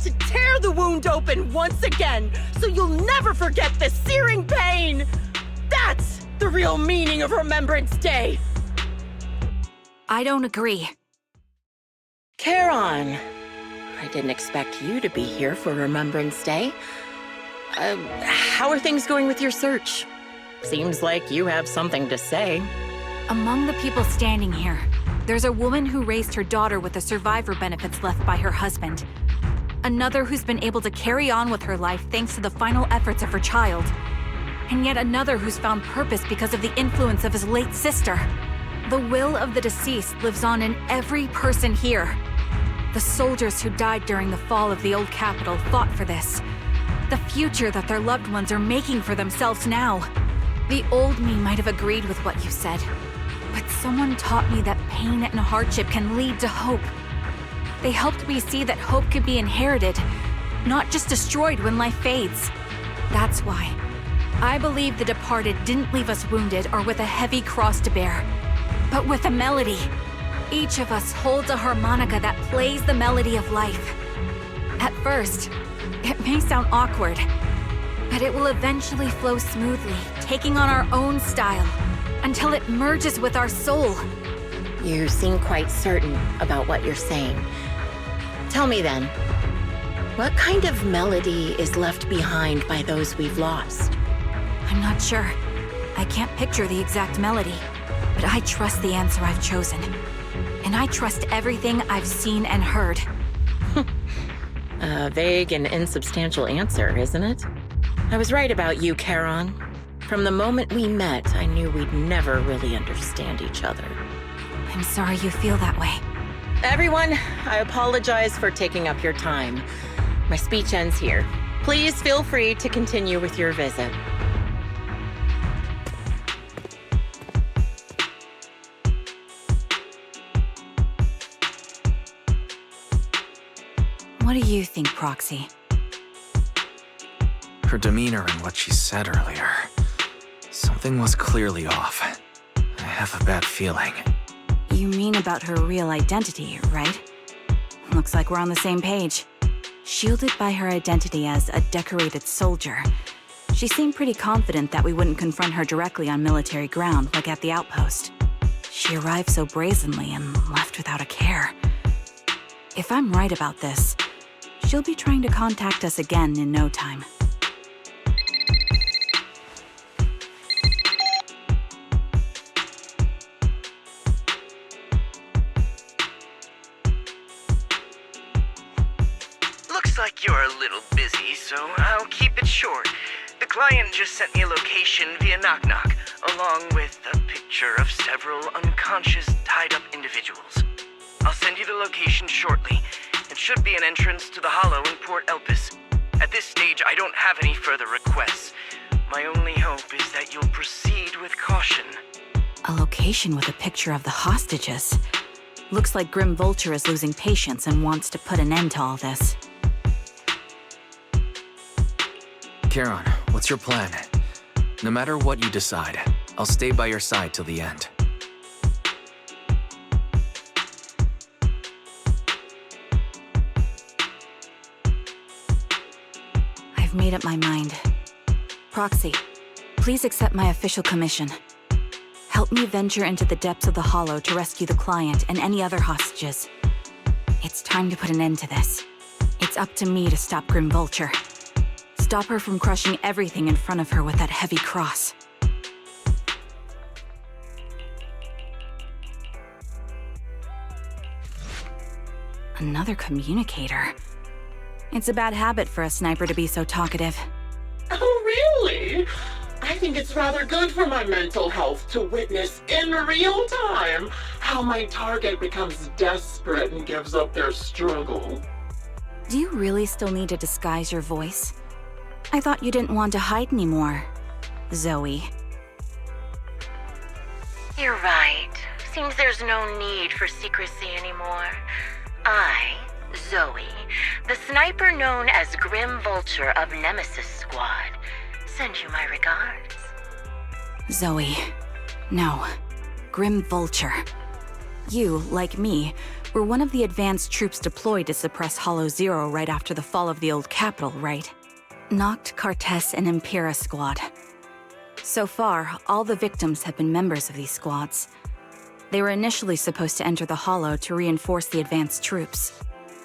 To tear the wound open once again, so you'll never forget the searing pain! That's the real meaning of Remembrance Day! I don't agree. Charon, I didn't expect you to be here for Remembrance Day. How are things going with your search? Seems like you have something to say. Among the people standing here, there's a woman who raised her daughter with the survivor benefits left by her husband. Another who's been able to carry on with her life thanks to the final efforts of her child. And yet another who's found purpose because of the influence of his late sister. The will of the deceased lives on in every person here. The soldiers who died during the fall of the old capital fought for this. The future that their loved ones are making for themselves now. The old me might have agreed with what you said, but someone taught me that pain and hardship can lead to hope. They helped me see that hope could be inherited, not just destroyed when life fades. That's why I believe the departed didn't leave us wounded or with a heavy cross to bear, but with a melody. Each of us holds a harmonica that plays the melody of life. At first, it may sound awkward, but it will eventually flow smoothly, taking on our own style, until it merges with our soul. You seem quite certain about what you're saying. Tell me then, what kind of melody is left behind by those we've lost? I'm not sure. I can't picture the exact melody, but I trust the answer I've chosen. And I trust everything I've seen and heard. A vague and insubstantial answer, isn't it? I was right about you, Charon. From the moment we met, I knew we'd never really understand each other. I'm sorry you feel that way. Everyone, I apologize for taking up your time. My speech ends here. Please feel free to continue with your visit. What do you think, Proxy? Her demeanor and what she said earlier. Something was clearly off. I have a bad feeling. You mean about her real identity, right? Looks like we're on the same page. Shielded by her identity as a decorated soldier, she seemed pretty confident that we wouldn't confront her directly on military ground like at the outpost. She arrived so brazenly and left without a care. If I'm right about this, she'll be trying to contact us again in no time. you're a little busy, so I'll keep it short. The client just sent me a location via Knock Knock, along with a picture of several unconscious, tied-up individuals. I'll send you the location shortly. It should be an entrance to the Hollow in Port Elpis. At this stage, I don't have any further requests. My only hope is that you'll proceed with caution. A location with a picture of the hostages. Looks like Grim Vulture is losing patience and wants to put an end to all this. Charon, what's your plan? No matter what you decide, I'll stay by your side till the end. I've made up my mind. Proxy, please accept my official commission. Help me venture into the depths of the Hollow to rescue the client and any other hostages. It's time to put an end to this. It's up to me to stop Grim Vulture. Stop her from crushing everything in front of her with that heavy cross. Another communicator. It's a bad habit for a sniper to be so talkative. Oh, really? I think it's rather good for my mental health to witness in real time how my target becomes desperate and gives up their struggle. Do you really still need to disguise your voice? I thought you didn't want to hide anymore, Zoe. You're right. Seems there's no need for secrecy anymore. I, Zoe, the sniper known as Grim Vulture of Nemesis Squad, send you my regards. Zoe. No. Grim Vulture. You, like me, were one of the advanced troops deployed to suppress Hollow Zero right after the fall of the old capital, right? Noct, Cartes, and Impera Squad. So far, all the victims have been members of these squads. They were initially supposed to enter the Hollow to reinforce the advanced troops.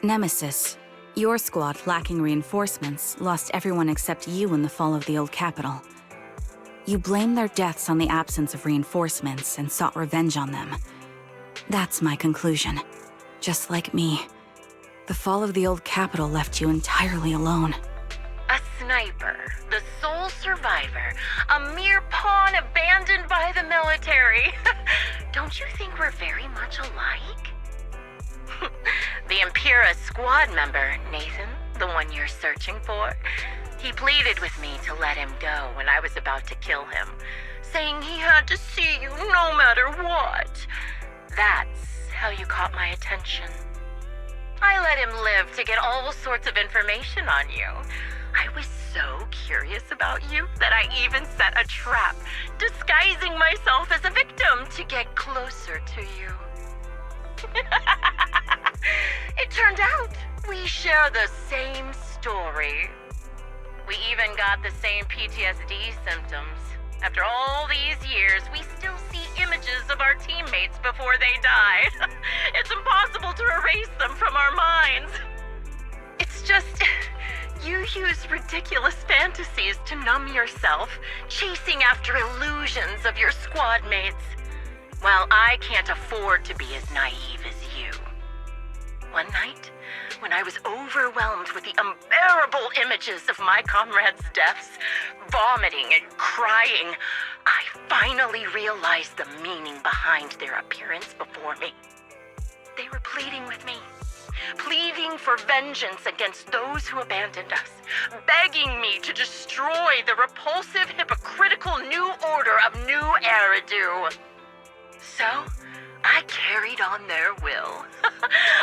Nemesis, your squad, lacking reinforcements, lost everyone except you in the fall of the old capital. You blamed their deaths on the absence of reinforcements and sought revenge on them. That's my conclusion. Just like me, the fall of the old capital left you entirely alone. A sniper, the sole survivor, a mere pawn abandoned by the military. Don't you think we're very much alike? The Impera squad member, Nathan, the one you're searching for, he pleaded with me to let him go when I was about to kill him, saying he had to see you no matter what. That's how you caught my attention. I let him live to get all sorts of information on you. I was so curious about you that I even set a trap, disguising myself as a victim to get closer to you. It turned out we share the same story. We even got the same PTSD symptoms. After all these years, we still see images of our teammates before they died. It's impossible to erase them from our minds. It's just, you use ridiculous fantasies to numb yourself, chasing after illusions of your squad mates. Well, I can't afford to be as naive as you. One night, when I was overwhelmed with the unbearable images of my comrades' deaths, vomiting and crying, I finally realized the meaning behind their appearance before me. They were pleading with me, pleading for vengeance against those who abandoned us, begging me to destroy the repulsive, hypocritical new order of New Eridu. So, I carried on their will.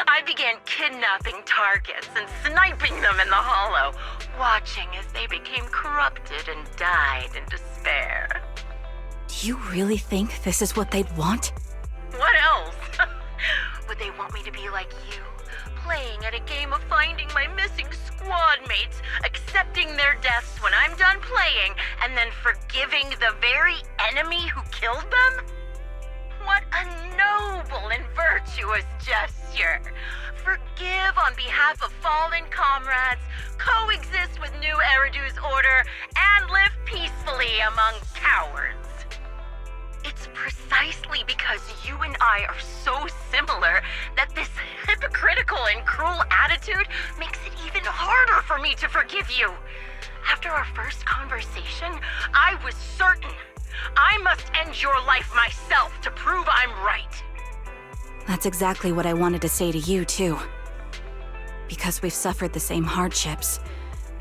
I began kidnapping targets and sniping them in the Hollow, watching as they became corrupted and died in despair. Do you really think this is what they'd want? What else? Would they want me to be like you, playing at a game of finding my missing squad mates, accepting their deaths when I'm done playing, and then forgiving the very enemy who killed them? What a noble and virtuous gesture! Forgive on behalf of fallen comrades, coexist with New Eridu's order, and live peacefully among cowards. It's precisely because you and I are so similar that this hypocritical and cruel attitude attitude makes it even harder for me to forgive you. After our first conversation, I was certain I must end your life myself to prove I'm right. That's exactly what I wanted to say to you, too. Because we've suffered the same hardships,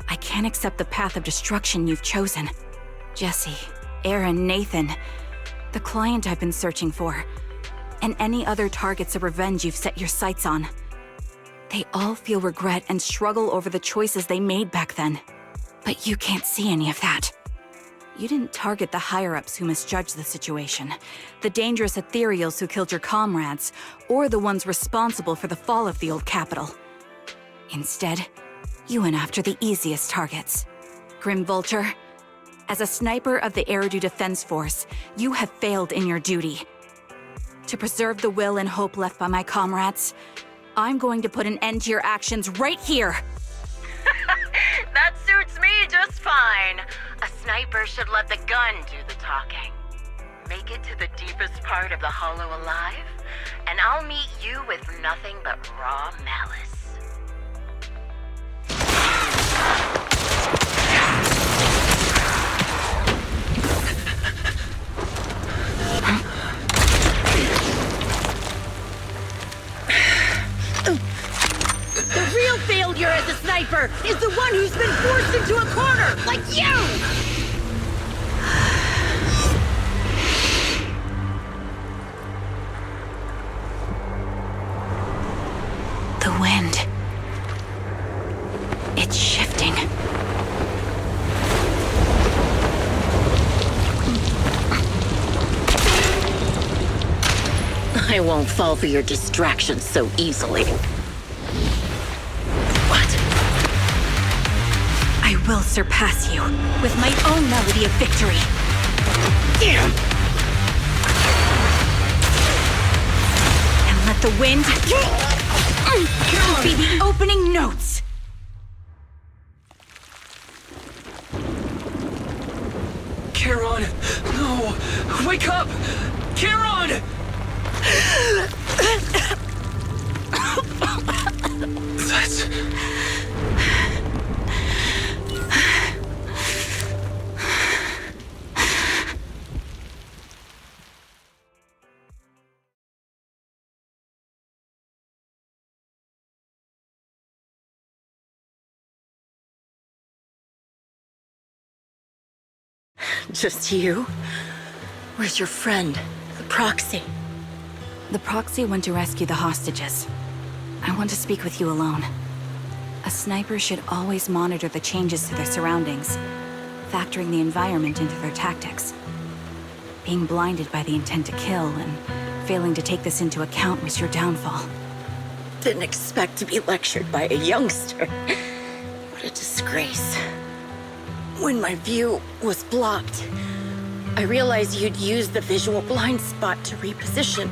I can't accept the path of destruction you've chosen. Jesse, Aaron, Nathan, the client I've been searching for, and any other targets of revenge you've set your sights on. They all feel regret and struggle over the choices they made back then. But you can't see any of that. You didn't target the higher-ups who misjudged the situation, the dangerous ethereals who killed your comrades, or the ones responsible for the fall of the old capital. Instead, you went after the easiest targets. Grim Vulture, as a sniper of the Eridu Defense Force, you have failed in your duty. To preserve the will and hope left by my comrades, I'm going to put an end to your actions right here! That suits me just fine. A sniper should let the gun do the talking. Make it to the deepest part of the hollow alive, and I'll meet you with nothing but raw malice. The real failure as a sniper is the one who's been forced into a corner, like you! The wind. It's shifting. I won't fall for your distractions so easily. I will surpass you with my own melody of victory. And let the wind be the opening notes. Charon! No! Wake up! Charon! That's... Just you? Where's your friend, the proxy? The proxy went to rescue the hostages. I want to speak with you alone. A sniper should always monitor the changes to their surroundings, factoring the environment into their tactics. Being blinded by the intent to kill and failing to take this into account was your downfall. Didn't expect to be lectured by a youngster. What a disgrace. When my view was blocked, I realized you'd used the visual blind spot to reposition.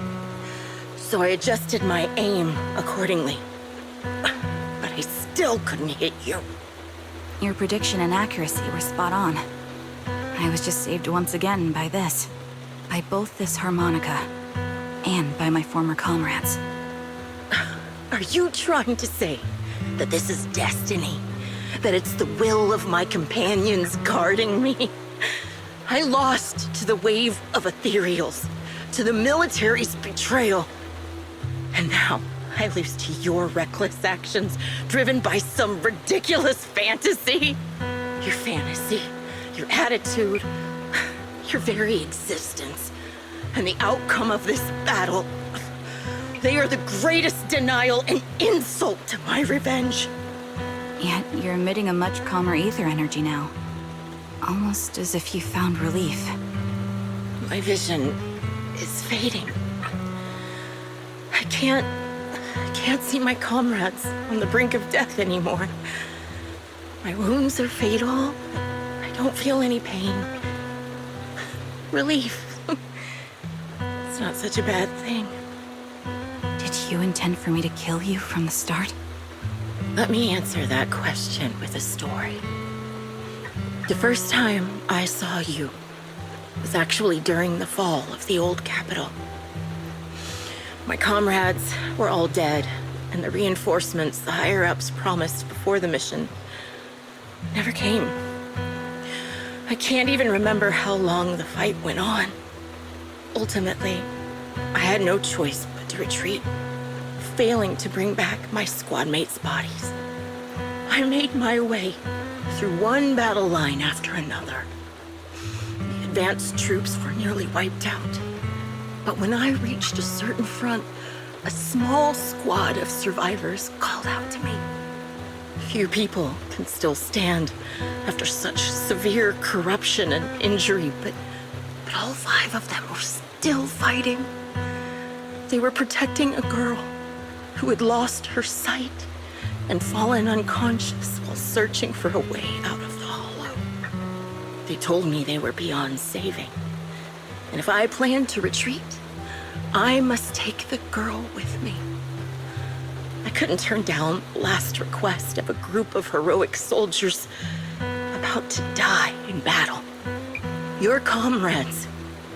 So I adjusted my aim accordingly. But I still couldn't hit you. Your prediction and accuracy were spot on. I was just saved once again by this. By both this harmonica, and by my former comrades. Are you trying to say that this is destiny? That it's the will of my companions guarding me? I lost to the wave of ethereals, to the military's betrayal. And now I lose to your reckless actions, driven by some ridiculous fantasy. Your fantasy, your attitude, your very existence, and the outcome of this battle. They are the greatest denial and insult to my revenge. Yet you're emitting a much calmer ether energy now. Almost as if you found relief. My vision is fading. I can't see my comrades on the brink of death anymore. My wounds are fatal. I don't feel any pain. Relief. It's not such a bad thing. Did you intend for me to kill you from the start? Let me answer that question with a story. The first time I saw you was actually during the fall of the old capital. My comrades were all dead, and the reinforcements the higher-ups promised before the mission never came. I can't even remember how long the fight went on. Ultimately, I had no choice but to retreat, failing to bring back my squad mates' bodies. I made my way through one battle line after another. The advanced troops were nearly wiped out. But when I reached a certain front, a small squad of survivors called out to me. Few people can still stand after such severe corruption and injury, but all 5 of them were still fighting. They were protecting a girl who had lost her sight and fallen unconscious while searching for a way out of the hollow. They told me they were beyond saving, and if I planned to retreat, I must take the girl with me. I couldn't turn down the last request of a group of heroic soldiers about to die in battle. Your comrades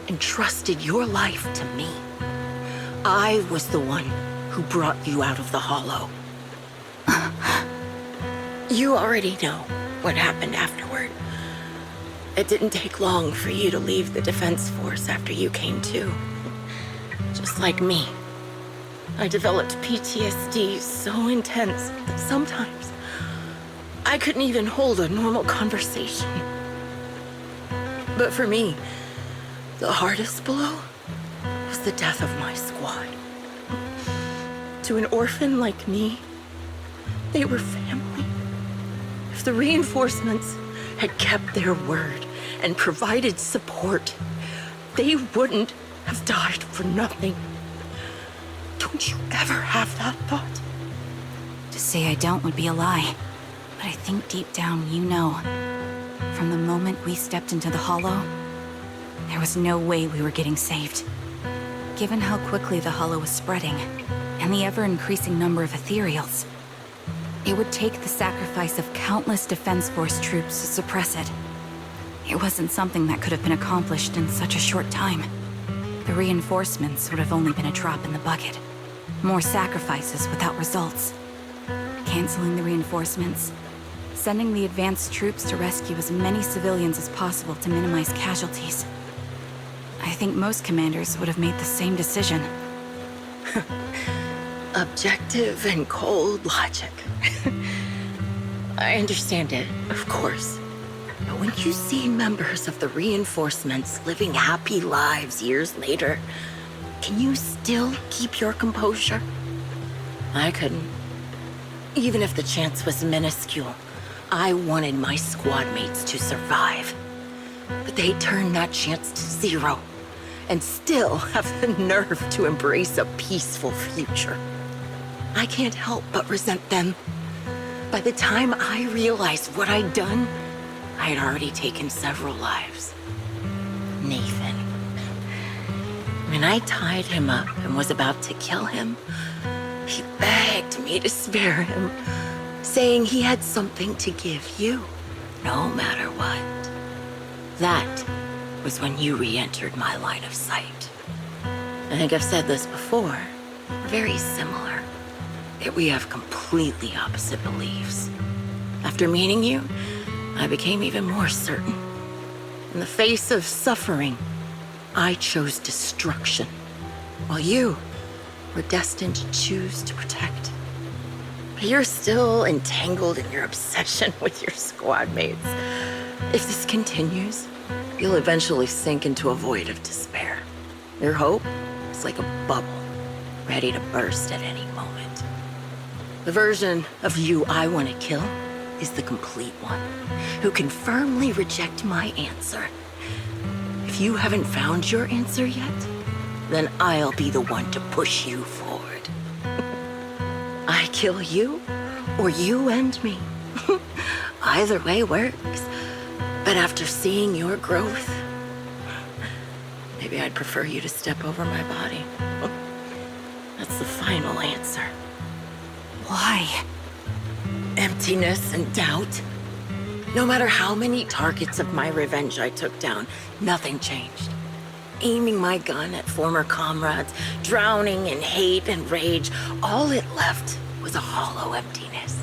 entrusted your life to me. I was the one who brought you out of the hollow. You already know what happened afterward. It didn't take long for you to leave the Defense Force after you came to. Just like me. I developed PTSD so intense that sometimes I couldn't even hold a normal conversation. But for me, the hardest blow was the death of my squad. To an orphan like me, they were family. If the reinforcements had kept their word and provided support, they wouldn't have died for nothing. Don't you ever have that thought? To say I don't would be a lie, but I think deep down you know. From the moment we stepped into the hollow, there was no way we were getting saved. Given how quickly the hollow was spreading, and the ever-increasing number of ethereals, it would take the sacrifice of countless Defense Force troops to suppress it. It wasn't something that could have been accomplished in such a short time. The reinforcements would have only been a drop in the bucket. More sacrifices without results. Canceling the reinforcements, sending the advanced troops to rescue as many civilians as possible to minimize casualties. I think most commanders would have made the same decision. Objective and cold logic. I understand it, of course. But when you see members of the reinforcements living happy lives years later, can you still keep your composure? I couldn't. Even if the chance was minuscule, I wanted my squad mates to survive. But they turned that chance to 0, and still have the nerve to embrace a peaceful future. I can't help but resent them. By the time I realized what I'd done, I had already taken several lives. Nathan. When I tied him up and was about to kill him, he begged me to spare him, saying he had something to give you, no matter what. That was when you re-entered my line of sight. I think I've said this before. We're very similar, yet we have completely opposite beliefs. After meeting you, I became even more certain. In the face of suffering, I chose destruction, while you were destined to choose to protect. But you're still entangled in your obsession with your squad mates. If this continues, you'll eventually sink into a void of despair. Your hope is like a bubble, ready to burst at any moment. The version of you I want to kill is the complete one, who can firmly reject my answer. If you haven't found your answer yet, then I'll be the one to push you forward. I kill you, or you end me. Either way works. But after seeing your growth, maybe I'd prefer you to step over my body. That's the final answer. Why? Emptiness and doubt. No matter how many targets of my revenge I took down, nothing changed. Aiming my gun at former comrades, drowning in hate and rage, all it left was a hollow emptiness.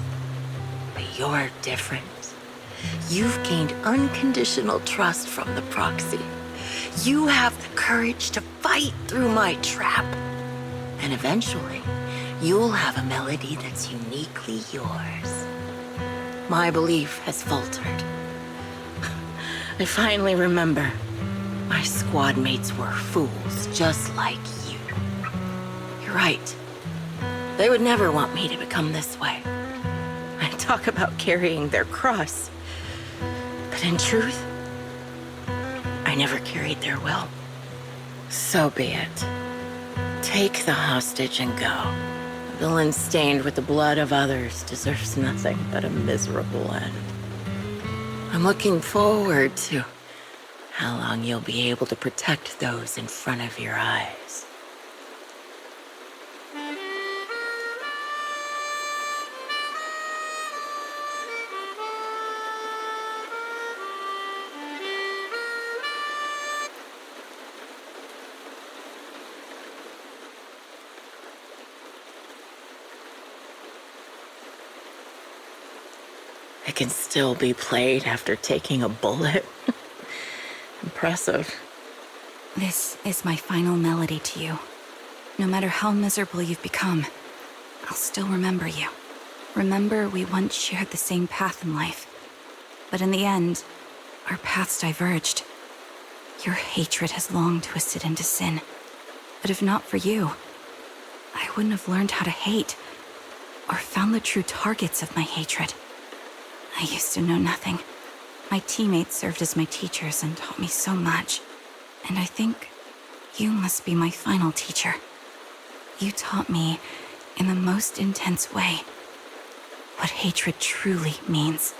But you're different. You've gained unconditional trust from the proxy. You have the courage to fight through my trap. And eventually, you'll have a melody that's uniquely yours. My belief has faltered. I finally remember. My squad mates were fools, just like you. You're right. They would never want me to become this way. I talk about carrying their cross. But in truth, I never carried their will. So be it. Take the hostage and go. A villain stained with the blood of others deserves nothing but a miserable end. I'm looking forward to how long you'll be able to protect those in front of your eyes. It can still be played after taking a bullet. Impressive. This is my final melody to you. No matter how miserable you've become, I'll still remember you. Remember we once shared the same path in life. But in the end, our paths diverged. Your hatred has long twisted into sin. But if not for you, I wouldn't have learned how to hate, or found the true targets of my hatred. I used to know nothing. My teammates served as my teachers and taught me so much. And I think you must be my final teacher. You taught me, in the most intense way, what hatred truly means.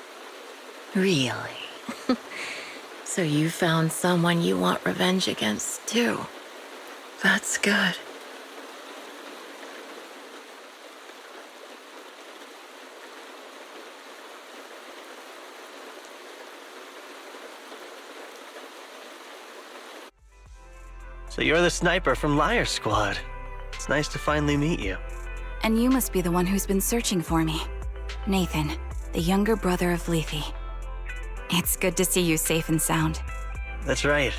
Really? So you found someone you want revenge against, too. That's good. So you're the sniper from Liar Squad. It's nice to finally meet you. And you must be the one who's been searching for me. Nathan, the younger brother of Lethe. It's good to see you safe and sound. That's right.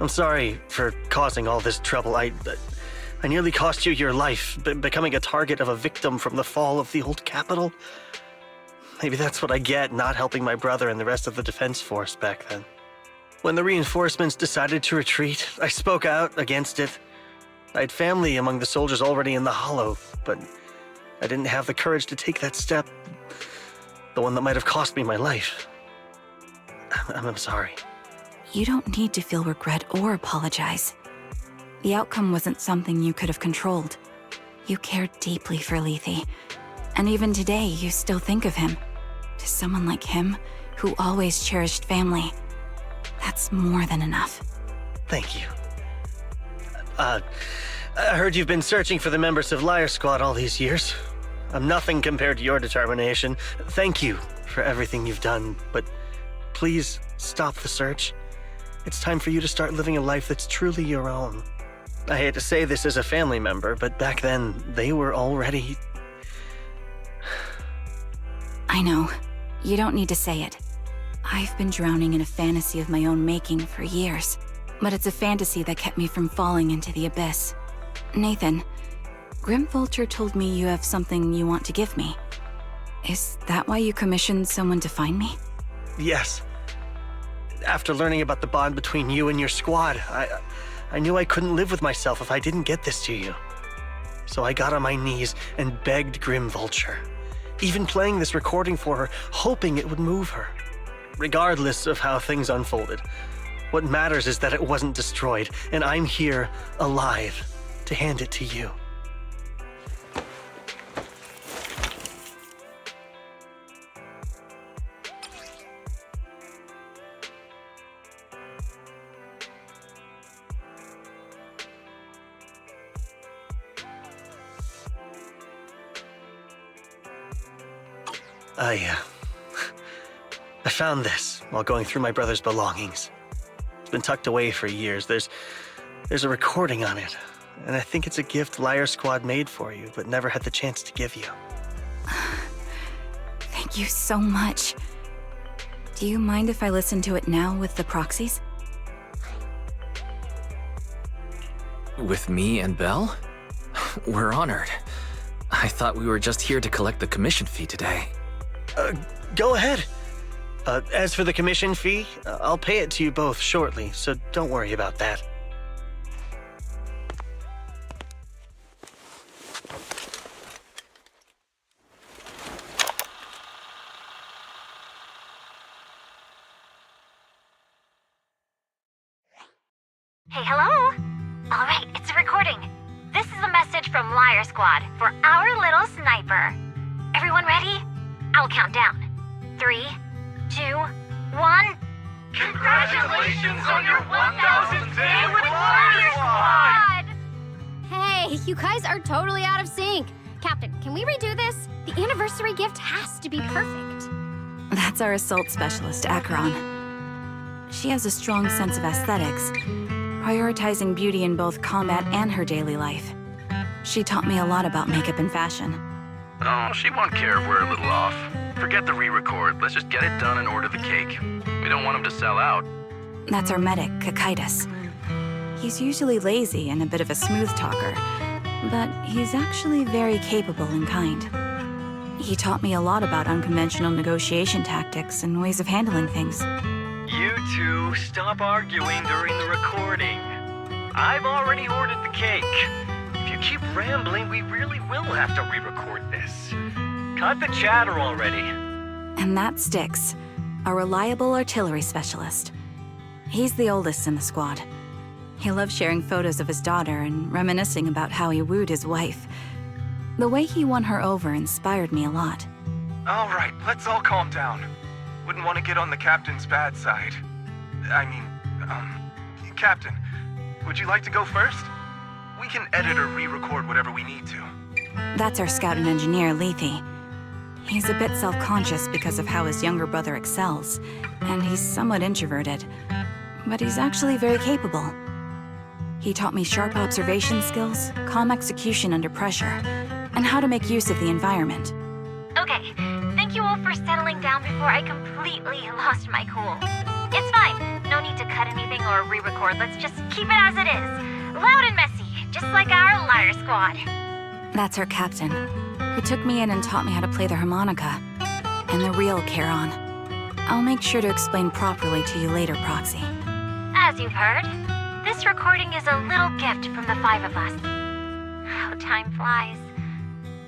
I'm sorry for causing all this trouble. I nearly cost you your life, becoming a target of a victim from the fall of the old capital. Maybe that's what I get not helping my brother and the rest of the defense force back then. When the reinforcements decided to retreat, I spoke out against it. I had family among the soldiers already in the Hollow, but I didn't have the courage to take that step. The one that might have cost me my life. I'm sorry. You don't need to feel regret or apologize. The outcome wasn't something you could have controlled. You cared deeply for Lethe, and even today you still think of him. To someone like him, who always cherished family, that's more than enough. Thank you. I heard you've been searching for the members of Liar Squad all these years. I'm nothing compared to your determination. Thank you for everything you've done, but please stop the search. It's time for you to start living a life that's truly your own. I hate to say this as a family member, but back then, they were already... I know. You don't need to say it. I've been drowning in a fantasy of my own making for years, but it's a fantasy that kept me from falling into the abyss. Nathan, Grim Vulture told me you have something you want to give me. Is that why you commissioned someone to find me? Yes. After learning about the bond between you and your squad, I knew I couldn't live with myself if I didn't get this to you. So I got on my knees and begged Grim Vulture, even playing this recording for her, hoping it would move her. Regardless of how things unfolded, what matters is that it wasn't destroyed, and I'm here, alive, to hand it to you. I found this while going through my brother's belongings. It's been tucked away for years. There's a recording on it, And I think it's a gift Liar Squad made for you, but never had the chance to give you. Thank you so much. Do you mind if I listen to it now with the proxies? With me and Belle? We're honored. I thought we were just here to collect the commission fee today. Go ahead. As for the commission fee, I'll pay it to you both shortly, so don't worry about that. Hey, hello? All right, it's a recording. This is a message from Liar Squad for our little sniper. Everyone ready? I'll count down. 3, 2, 1. Congratulations on your 1000th day with Liar Squad! Hey, you guys are totally out of sync. Captain, can we redo this? The anniversary gift has to be perfect. That's our assault specialist, Acheron. She has a strong sense of aesthetics, prioritizing beauty in both combat and her daily life. She taught me a lot about makeup and fashion. Oh, she won't care if we're a little off. Forget the re-record. Let's just get it done and order the cake. We don't want him to sell out. That's our medic, Kakaitis. He's usually lazy and a bit of a smooth talker, but he's actually very capable and kind. He taught me a lot about unconventional negotiation tactics and ways of handling things. You two, stop arguing during the recording. I've already ordered the cake. If you keep rambling, we really will have to re-record this. Cut the chatter already. And that Styx, a reliable artillery specialist. He's the oldest in the squad. He loves sharing photos of his daughter and reminiscing about how he wooed his wife. The way he won her over inspired me a lot. All right, let's all calm down. Wouldn't want to get on the captain's bad side. Captain, would you like to go first? We can edit or re-record whatever we need to. That's our scout and engineer, Lethe. He's a bit self-conscious because of how his younger brother excels, and he's somewhat introverted, but he's actually very capable. He taught me sharp observation skills, calm execution under pressure, and how to make use of the environment. Okay, thank you all for settling down before I completely lost my cool. It's fine. No need to cut anything or re-record. Let's just keep it as it is. Loud and messy, just like our Liar Squad. That's our captain, who took me in and taught me how to play the harmonica. And the real Charon. I'll make sure to explain properly to you later, Proxy. As you've heard, this recording is a little gift from the 5 of us. How time flies.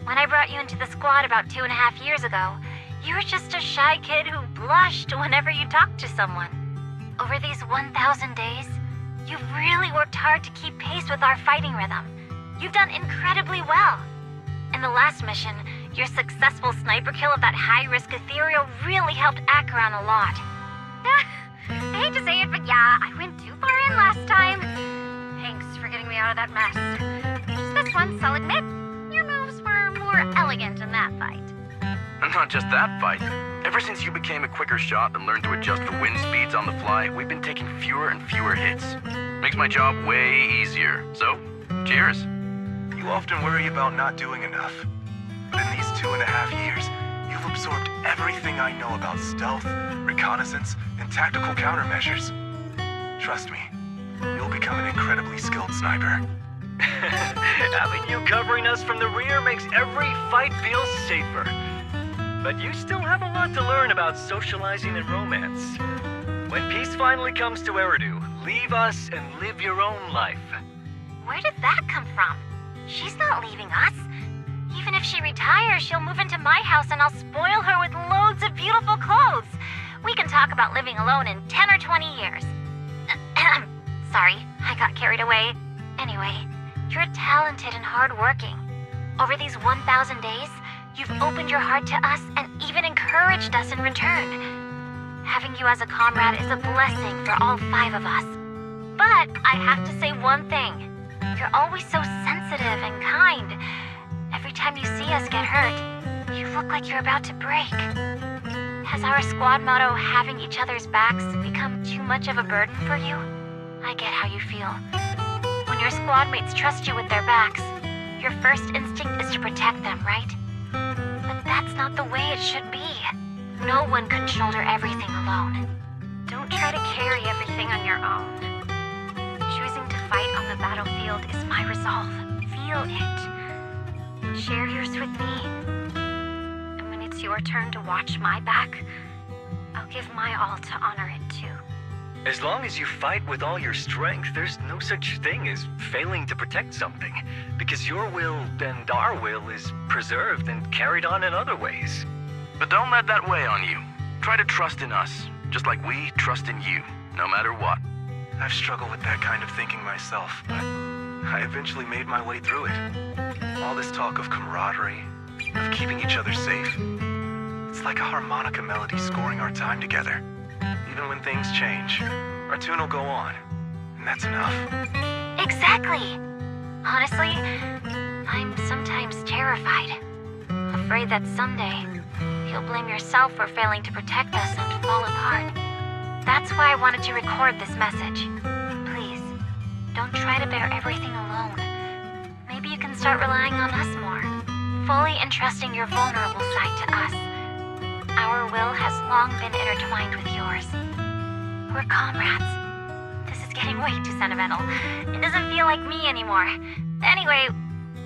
When I brought you into the squad about 2.5 years ago, you were just a shy kid who blushed whenever you talked to someone. Over these 1,000 days, you've really worked hard to keep pace with our fighting rhythm. You've done incredibly well. In the last mission, your successful sniper kill of that high-risk ethereal really helped Acheron a lot. I hate to say it, but yeah, I went too far in last time. Thanks for getting me out of that mess. Just this once, I'll admit, your moves were more elegant in that fight. And not just that fight. Ever since you became a quicker shot and learned to adjust for wind speeds on the fly, we've been taking fewer and fewer hits. Makes my job way easier. So, cheers. You often worry about not doing enough. But in these 2.5 years, you've absorbed everything I know about stealth, reconnaissance, and tactical countermeasures. Trust me, you'll become an incredibly skilled sniper. Having you covering us from the rear makes every fight feel safer. But you still have a lot to learn about socializing and romance. When peace finally comes to Eridu, leave us and live your own life. Where did that come from? She's not leaving us. Even if she retires, she'll move into my house and I'll spoil her with loads of beautiful clothes. We can talk about living alone in 10 or 20 years. Sorry, I got carried away. Anyway, you're talented and hardworking. Over these 1,000 days, you've opened your heart to us and even encouraged us in return. Having you as a comrade is a blessing for all 5 of us. But I have to say one thing. You're always so sensitive and kind. Every time you see us get hurt, you look like you're about to break. Has our squad motto, having each other's backs, become too much of a burden for you? I get how you feel. When your squad mates trust you with their backs, your first instinct is to protect them, right? But that's not the way it should be. No one can shoulder everything alone. Don't try to carry everything on your own. Choosing to fight on the battlefield is my resolve. Feel it. Share yours with me. And when it's your turn to watch my back, I'll give my all to honor it too. As long as you fight with all your strength, there's no such thing as failing to protect something, because your will and our will is preserved and carried on in other ways. But don't let that weigh on you. Try to trust in us, just like we trust in you, no matter what. I've struggled with that kind of thinking myself, but I eventually made my way through it. All this talk of camaraderie, of keeping each other safe, it's like a harmonica melody scoring our time together. Even when things change, our tune will go on, and that's enough. Exactly. Honestly, I'm sometimes terrified. Afraid that someday, you'll blame yourself for failing to protect us and fall apart. That's why I wanted to record this message. Please, don't try to bear everything alone. Maybe you can start relying on us more, fully entrusting your vulnerable side to us. Our will has long been intertwined with yours. We're comrades. This is getting way too sentimental. It doesn't feel like me anymore. Anyway,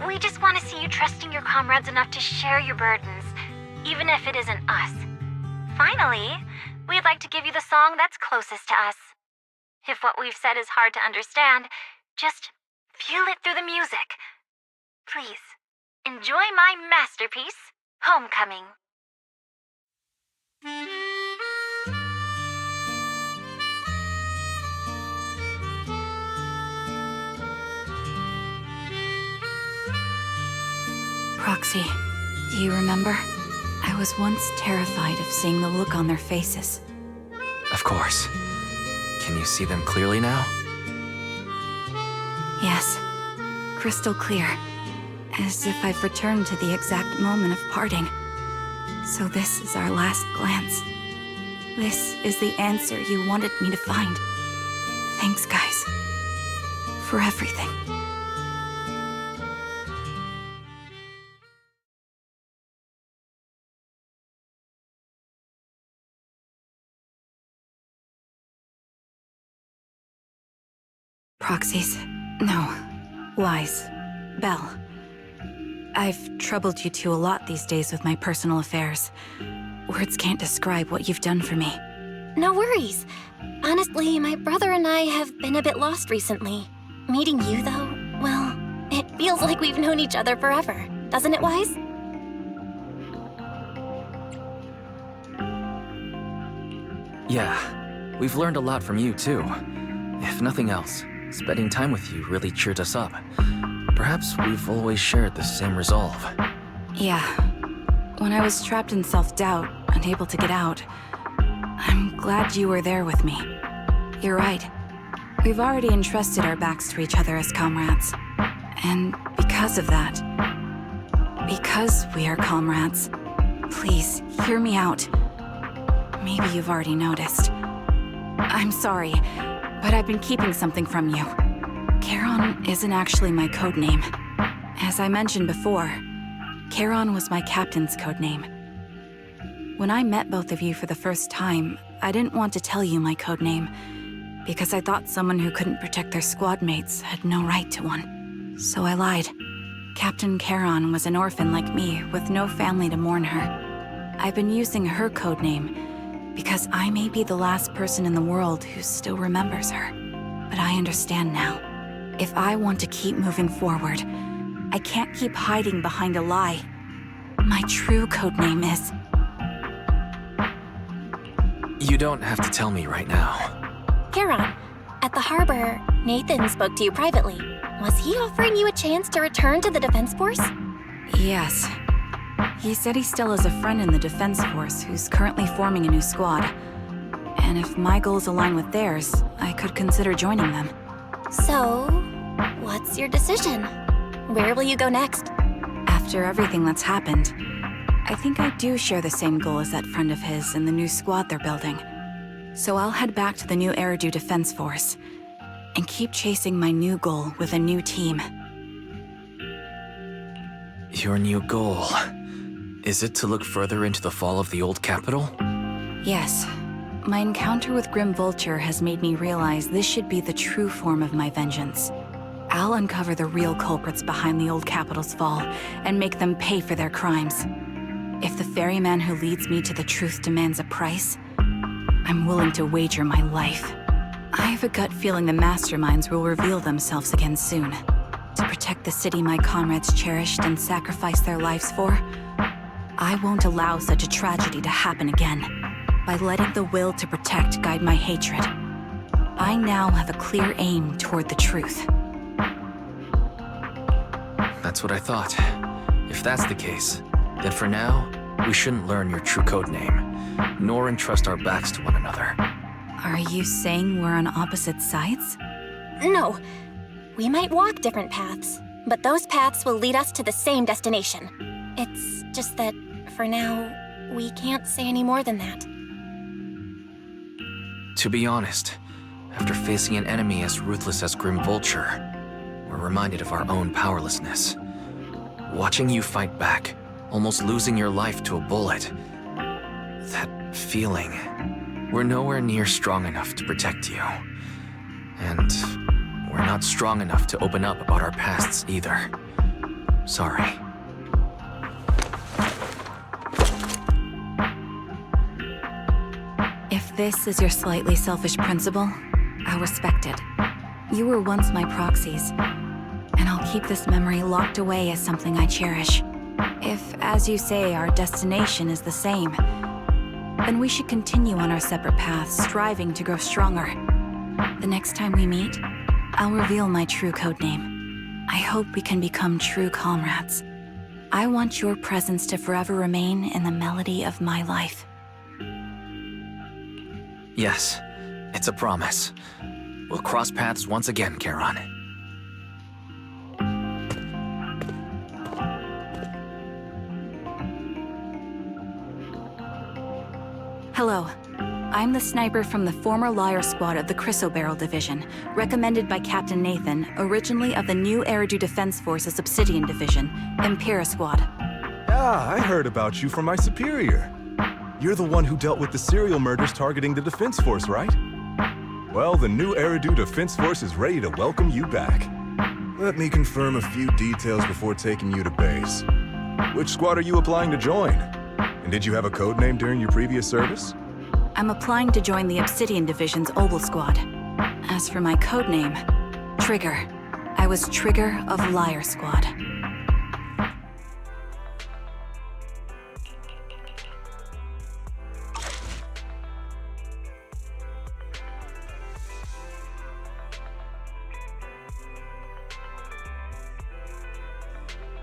we just want to see you trusting your comrades enough to share your burdens, even if it isn't us. Finally, we'd like to give you the song that's closest to us. If what we've said is hard to understand, just feel it through the music. Please, enjoy my masterpiece, Homecoming. Proxy, do you remember? I was once terrified of seeing the look on their faces. Of course. Can you see them clearly now? Yes, crystal clear. As if I've returned to the exact moment of parting. So this is our last glance. This is the answer you wanted me to find. Thanks, guys. For everything. Proxies. No. Lies. Belle. I've troubled you two a lot these days with my personal affairs. Words can't describe what you've done for me. No worries. Honestly, my brother and I have been a bit lost recently. Meeting you, though, well, it feels like we've known each other forever. Doesn't it, Wise? Yeah, we've learned a lot from you too. If nothing else, spending time with you really cheered us up. Perhaps we've always shared the same resolve. Yeah. When I was trapped in self-doubt, unable to get out, I'm glad you were there with me. You're right. We've already entrusted our backs to each other as comrades. And because of that, because we are comrades, please, hear me out. Maybe you've already noticed. I'm sorry, but I've been keeping something from you. Charon isn't actually my codename. As I mentioned before, Charon was my captain's codename. When I met both of you for the first time, I didn't want to tell you my codename, because I thought someone who couldn't protect their squad mates had no right to one. So I lied. Captain Charon was an orphan like me, with no family to mourn her. I've been using her codename because I may be the last person in the world who still remembers her. But I understand now. If I want to keep moving forward, I can't keep hiding behind a lie. My true codename is... You don't have to tell me right now. Charon, at the harbor, Nathan spoke to you privately. Was he offering you a chance to return to the Defense Force? Yes. He said he still has a friend in the Defense Force who's currently forming a new squad. And if my goals align with theirs, I could consider joining them. So, what's your decision? Where will you go next? After everything that's happened, I think I do share the same goal as that friend of his in the new squad they're building. So I'll head back to the new Eridu Defense Force. and keep chasing my new goal with a new team. Your new goal. Is it to look further into the fall of the old capital? Yes. My encounter with Grim Vulture has made me realize this should be the true form of my vengeance. I'll uncover the real culprits behind the old capital's fall and make them pay for their crimes. If the ferryman who leads me to the truth demands a price, I'm willing to wager my life. I have a gut feeling the masterminds will reveal themselves again soon. To protect the city my comrades cherished and sacrificed their lives for, I won't allow such a tragedy to happen again. By letting the will to protect guide my hatred, I now have a clear aim toward the truth. That's what I thought. If that's the case, then for now, we shouldn't learn your true codename, nor entrust our backs to one another. Are you saying we're on opposite sides? No. We might walk different paths, but those paths will lead us to the same destination. It's just that, for now, we can't say any more than that. To be honest, after facing an enemy as ruthless as Grim Vulture, we're reminded of our own powerlessness. Watching you fight back, almost losing your life to a bullet, that feeling, we're nowhere near strong enough to protect you. And we're not strong enough to open up about our pasts either. Sorry. If this is your slightly selfish principle, I'll respect it. You were once my proxies, and I'll keep this memory locked away as something I cherish. If, as you say, our destination is the same, then we should continue on our separate paths, striving to grow stronger. The next time we meet, I'll reveal my true codename. I hope we can become true comrades. I want your presence to forever remain in the melody of my life. Yes, it's a promise. We'll cross paths once again, Charon. Hello. I'm the sniper from the former Liar Squad of the Chrysoberyl Division, recommended by Captain Nathan, originally of the new Eridu Defense Force's Obsidian Division, Impera Squad. Ah, I heard about you from my superior. You're the one who dealt with the serial murders targeting the Defense Force, right? Well, the new Eridu Defense Force is ready to welcome you back. Let me confirm a few details before taking you to base. Which squad are you applying to join? And did you have a code name during your previous service? I'm applying to join the Obsidian Division's Oval Squad. As for my codename, Trigger. I was Trigger of Liar Squad.